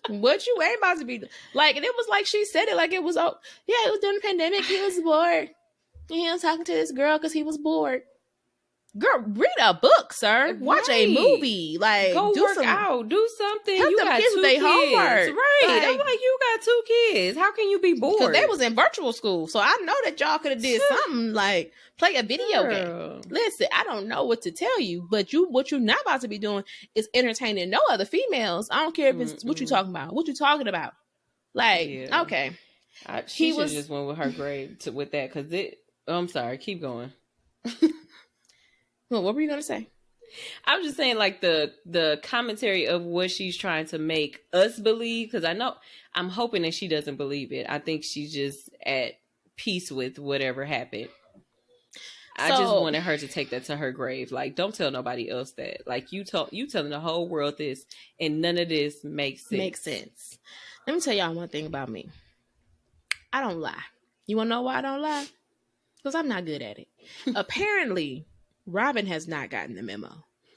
What you ain't about to be like, and it was like she said it like it was. Oh, yeah, it was during the pandemic. He was bored, and he was talking to this girl because he was bored. Girl, read a book, sir. Right. Watch a movie. Like, go work out. Do something. Help you them got kids 2 with their kids. homework. Right. Like, I'm like, you got 2 kids. How can you be bored? Because they was in virtual school. So I know that y'all could have did something like play a video game. Listen, I don't know what to tell you, but what you're not about to be doing is entertaining no other females. I don't care if it's what you talking about. What you talking about? Like, okay. She just went with her grade with that because it. I'm sorry. Keep going. Well, what were you gonna say? I'm just saying, like the commentary of what she's trying to make us believe, because I'm hoping that she doesn't believe it. I think she's just at peace with whatever happened. I just wanted her to take that to her grave. Like, don't tell nobody else that. Like, you telling the whole world this, and none of this makes sense. Let me tell y'all one thing about me. I don't lie. You wanna know why I don't lie? Because I'm not good at it. Apparently, Robin has not gotten the memo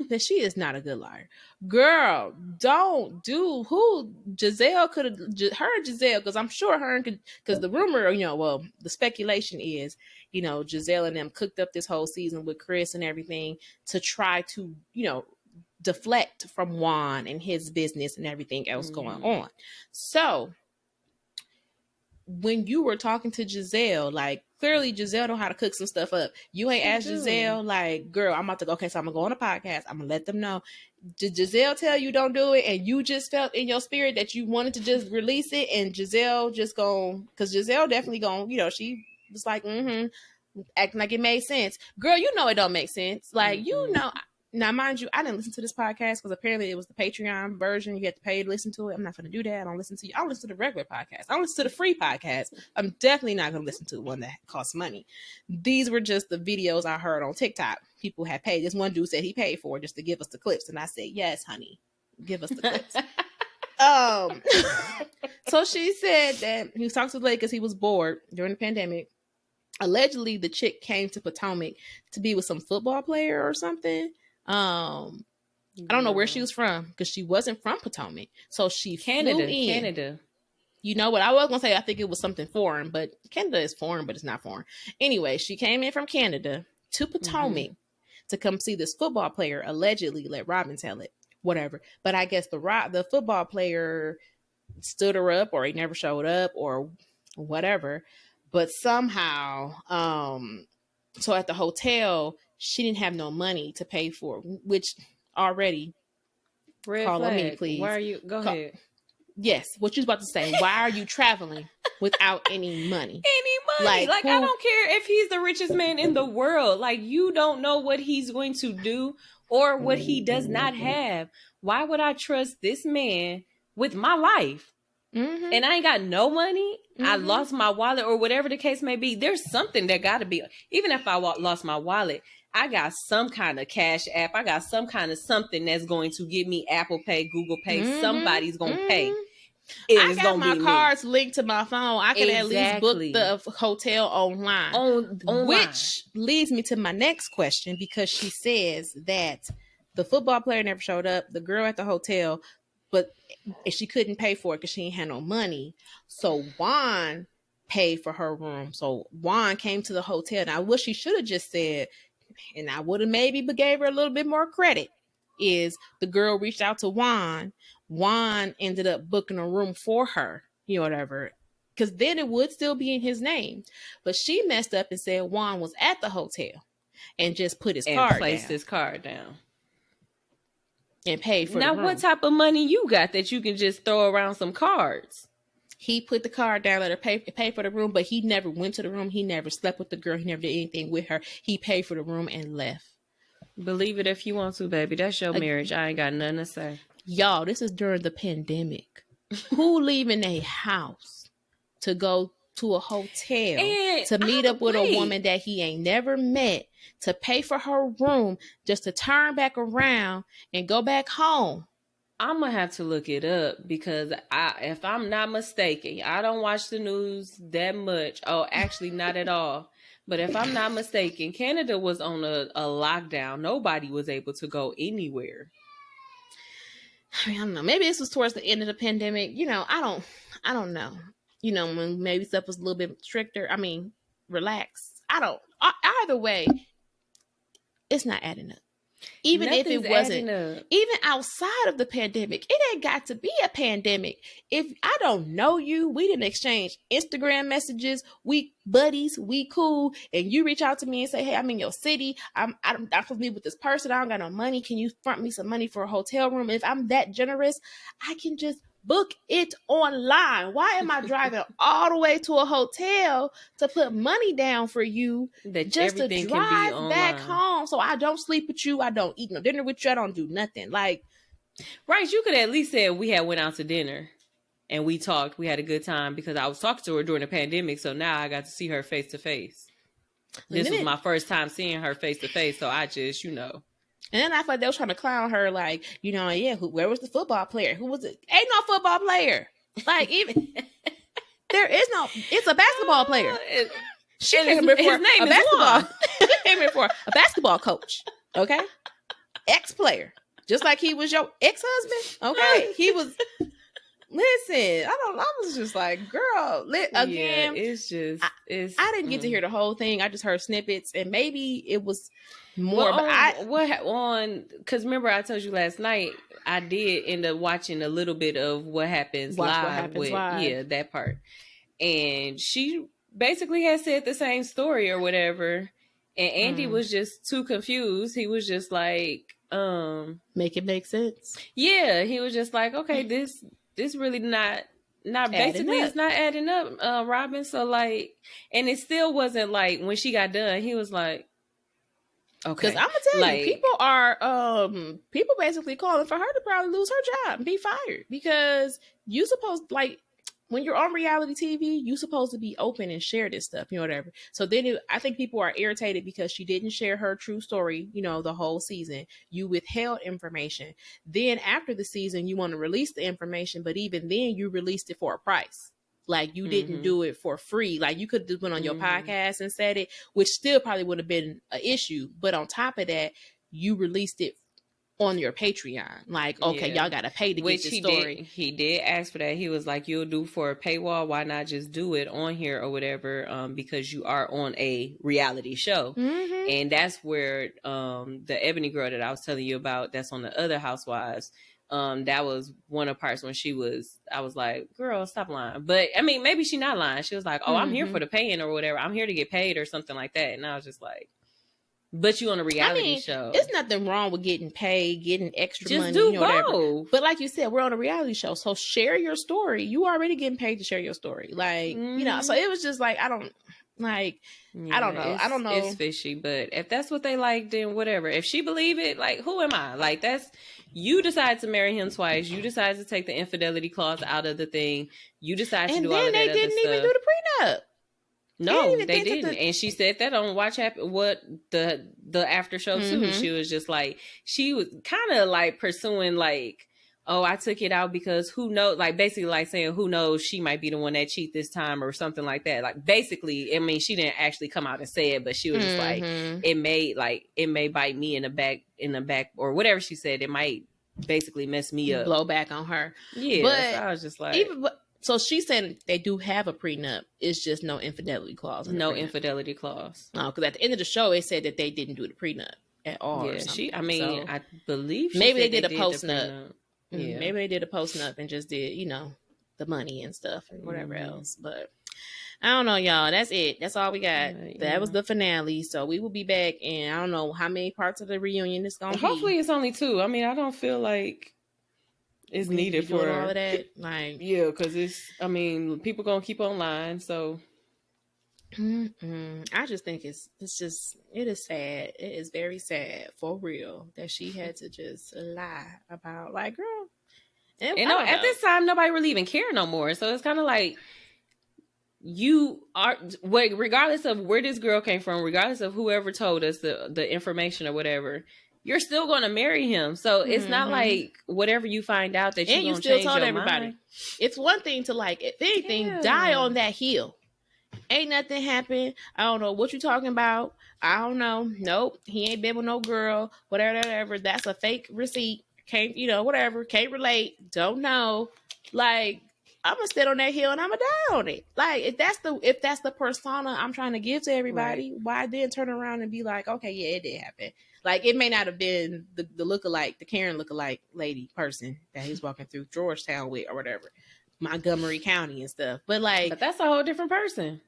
that she is not a good liar. Girl, don't do who Giselle could have, her and Giselle, because I'm sure her and, because the rumor, the speculation is, Giselle and them cooked up this whole season with Chris and everything to try to, deflect from Juan and his business and everything else going on. So when you were talking to Giselle, like, clearly Giselle know how to cook some stuff up. You ain't asked Giselle, like, girl, I'm about to go, okay, so I'm going to go on a podcast. I'm going to let them know. Did Giselle tell you don't do it, and you just felt in your spirit that you wanted to just release it, and Giselle just because Giselle definitely she was like, acting like it made sense. Girl, it don't make sense. Like, now, mind you, I didn't listen to this podcast because apparently it was the Patreon version. You had to pay to listen to it. I'm not going to do that. I don't listen to you. I don't listen to the regular podcast. I don't listen to the free podcast. I'm definitely not going to listen to one that costs money. These were just the videos I heard on TikTok. People had paid. This one dude said he paid for it just to give us the clips. And I said, yes, honey, give us the clips. So she said that he was talking to the lady because he was bored during the pandemic. Allegedly, the chick came to Potomac to be with some football player or something. I don't know where she was from because she wasn't from Potomac. So she flew in. Canada. You know what? I was going to say, I think it was something foreign, but Canada is foreign, but it's not foreign. Anyway, she came in from Canada to Potomac to come see this football player, allegedly, let Robin tell it, whatever. But I guess the football player stood her up, or he never showed up, or whatever. But somehow, so at the hotel, she didn't have no money to pay for, which already red call flag. on me, please. Why are you? Go ahead. Yes, what you was about to say. Why are you traveling without any money? Like I don't care if he's the richest man in the world. Like, you don't know what he's going to do or what he does not have. Why would I trust this man with my life? And I ain't got no money. I lost my wallet or whatever the case may be. There's something that got to be. Even if I lost my wallet, I got some kind of cash app. I got some kind of something that's going to give me Apple Pay, Google Pay. Somebody's going to pay. I got my cards linked to my phone. I can at least book the hotel online. Which leads me to my next question, because she says that the football player never showed up. The girl at the hotel, but she couldn't pay for it because she ain't had no money. So Juan paid for her room. So Juan came to the hotel. Now, what she should have just said, and I would have maybe gave her a little bit more credit, is the girl reached out to Juan. Juan ended up booking a room for her, whatever. because then it would still be in his name. But she messed up and said Juan was at the hotel and just put his card down. Placed his card down. And paid for now, the room. what type of money you got that you can just throw around some cards? He put the card down, let her pay for the room, but he never went to the room. He never slept with the girl. He never did anything with her. He paid for the room and left. Believe it if you want to, baby. That's your marriage. I ain't got nothing to say. Y'all, this is during the pandemic. Who leaving a house to go to a hotel and to meet up with a woman that he ain't never met, to pay for her room, just to turn back around and go back home? I'm going to have to look it up because if I'm not mistaken, I don't watch the news that much. Oh, actually not at all. But if I'm not mistaken, Canada was on a lockdown. Nobody was able to go anywhere. I mean, I don't know. Maybe this was towards the end of the pandemic. You know, I don't know. You know, when maybe stuff was a little bit stricter. I mean, relax. Either way, it's not adding up. Even if it wasn't, even outside of the pandemic, it ain't got to be a pandemic. If I don't know you, we didn't exchange Instagram messages, we buddies, we cool, and you reach out to me and say, hey, I'm in your city, I'm supposed to be with this person, I don't got no money, can you front me some money for a hotel room? If I'm that generous, I can just book it online. Why am I driving all the way to a hotel to put money down for you that just to drive back home so I don't sleep with you, I don't eat no dinner with you, I don't do nothing? Like, right, you could at least say we went out to dinner and we talked, we had a good time, because I was talking to her during the pandemic, so now I got to see her face to face. This was my first time seeing her face to face, so I just, you know. And then I thought they was trying to clown her, like, you know, yeah, where was the football player? Who was it? Ain't no football player. Like, even there is no. It's a basketball player. She came here for a basketball. She came here for a basketball coach. Okay, ex-player, just like he was your ex-husband. Okay, he was. Listen, I was just like, girl, again. Yeah, it's just. I didn't get to hear the whole thing. I just heard snippets, and maybe it was more. But because remember I told you last night I did end up watching a little bit of What Happens Live. Yeah, that part, and she basically had said the same story or whatever, and Andy was just too confused. He was just like, make it make sense. Yeah, he was just like, okay, this really not basically it's not adding up, Robin. So like, and it still wasn't like when she got done, he was like, okay. Because I'm gonna tell you, people basically calling for her to probably lose her job and be fired, because you supposed, like, when you're on reality TV, you supposed to be open and share this stuff, you know, whatever. So then I think people are irritated because she didn't share her true story, you know, the whole season. You withheld information. Then after the season, you want to release the information, but even then you released it for a price. Like, you didn't do it for free. Like, you could have just went on your podcast and said it, which still probably would have been an issue. But on top of that, you released it on your Patreon. Like, okay, y'all got to pay to get this story. He did ask for that. He was like, you'll do for a paywall. Why not just do it on here or whatever? Because you are on a reality show. And that's where the Ebony girl that I was telling you about, that's on the other Housewives, that was one of the parts when I was like, girl, stop lying. But I mean, maybe she's not lying. She was like, oh, I'm here for the paying or whatever. I'm here to get paid or something like that. And I was just like, but you on a reality show. There's nothing wrong with getting paid, getting extra just money. Do you know, both. Whatever. But like you said, we're on a reality show. So share your story. You already getting paid to share your story. Like, you know, so it was just like, I don't know. I don't know. It's fishy, but if that's what they like, then whatever. If she believe it, like, who am I? Like, you decide to marry him twice. You decide to take the infidelity clause out of the thing. You decide to do all of that other stuff. And then they didn't even do the prenup. No, they didn't. And she said that on what the after show too. She was just like, she was kind of like pursuing like, oh, I took it out because who knows, like basically like saying, who knows, she might be the one that cheat this time or something like that. Like basically, I mean, she didn't actually come out and say it, but she was just like, it may bite me in the back or whatever she said. It might basically mess me up. Blow back on her. Yeah. But so I was just like, so she's saying they do have a prenup. It's just no infidelity clause. No infidelity clause. No, because at the end of the show, it said that they didn't do the prenup at all. Yeah, I believe maybe they did a post-nup. Yeah. Maybe they did a post-nup and just did, you know. the money and stuff and whatever else. But I don't know, y'all. That's it. That's all we got. That was the finale. So we will be back, and I don't know how many parts of the reunion it's gonna be. Hopefully, it's only 2. I mean, I don't feel like it's needed for all of that. Like, yeah, because it's. I mean, people gonna keep online, so. I just think it is sad. It is very sad for real that she had to just lie about, like, girl. And at this time, nobody really even care no more. So it's kind of like. You are, regardless of where this girl came from, regardless of whoever told us the information or whatever, you're still going to marry him. So it's not like whatever you find out that you're going to change your everybody. Mind. It's one thing to, like, if anything, die on that hill. Ain't nothing happened. I don't know what you're talking about. I don't know. Nope. He ain't been with no girl. Whatever. That's a fake receipt. Can't, whatever. Can't relate. Don't know. Like, I'm gonna sit on that hill and I'm gonna die on it. Like, if that's the persona I'm trying to give to everybody, right, why then turn around and be like, okay, yeah, it did happen. Like, it may not have been the lookalike, the Karen lookalike lady person that he was walking through Georgetown with or whatever, Montgomery County and stuff. But that's a whole different person.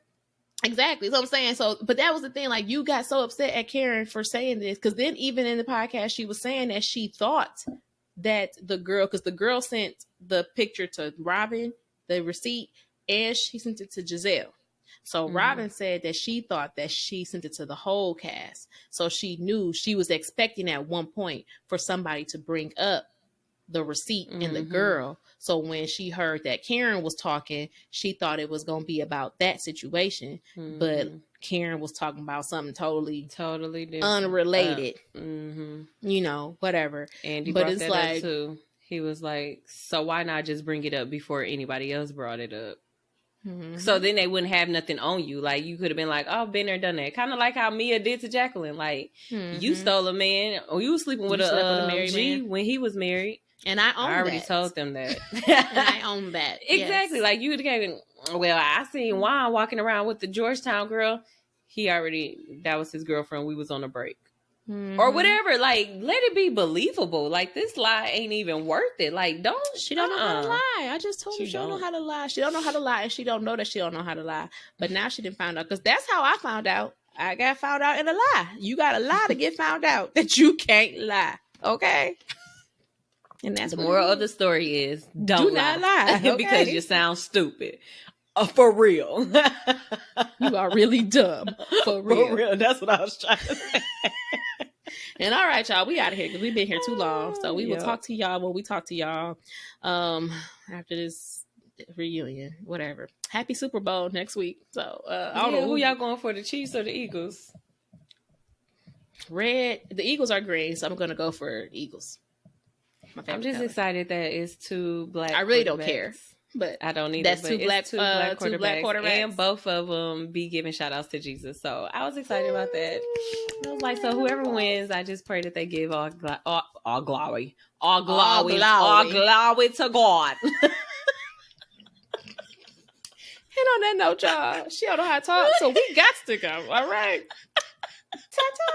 Exactly. So I'm saying, but that was the thing. Like, you got so upset at Karen for saying this, because then even in the podcast, she was saying that she thought that because the girl sent the picture to Robin, the receipt, and she sent it to Giselle. So Robin said that she thought that she sent it to the whole cast. So she knew, she was expecting at one point for somebody to bring up the receipt and the girl. So when she heard that Karen was talking, she thought it was going to be about that situation. But Karen was talking about something totally different, unrelated. Whatever. And he brought that up too. He was like, so why not just bring it up before anybody else brought it up? So then they wouldn't have nothing on you. Like, you could have been like, oh, been there, done that. Kind of like how Mia did to Jacqueline. Like, you stole a man, or you was sleeping with a married man when he was married. And I already told them that. And I own that. Exactly. Yes. Like, you would have well, I seen Juan walking around with the Georgetown girl. That was his girlfriend. We was on a break. Or whatever. Like, let it be believable. Like, this lie ain't even worth it. Like, she don't know how to lie. I just told her she don't know how to lie. She don't know how to lie, and she don't know that she don't know how to lie. But now she didn't find out, because that's how I found out. I got found out in a lie. You got to lie to get found out that you can't lie. Okay? And that's the moral of the story is do not lie. Okay? Because you sound stupid. For real. You are really dumb. For real. For real. That's what I was trying to say. And all right, y'all, we out of here because we've been here too long. So we will talk to y'all when we talk to y'all after this reunion. Whatever. Happy Super Bowl next week. So I don't know who y'all going for, the Chiefs or the Eagles? Red. The Eagles are green, so I'm going to go for the Eagles. I'm just excited that it's 2 black. I really don't care. But I don't need that's two black quarterbacks, and both of them be giving shout outs to Jesus. So I was excited about that. I was like, so whoever wins, I just pray that they give all glory to God. And on that note, y'all, she don't know how to talk, so we got to go. All right. Ta-ta.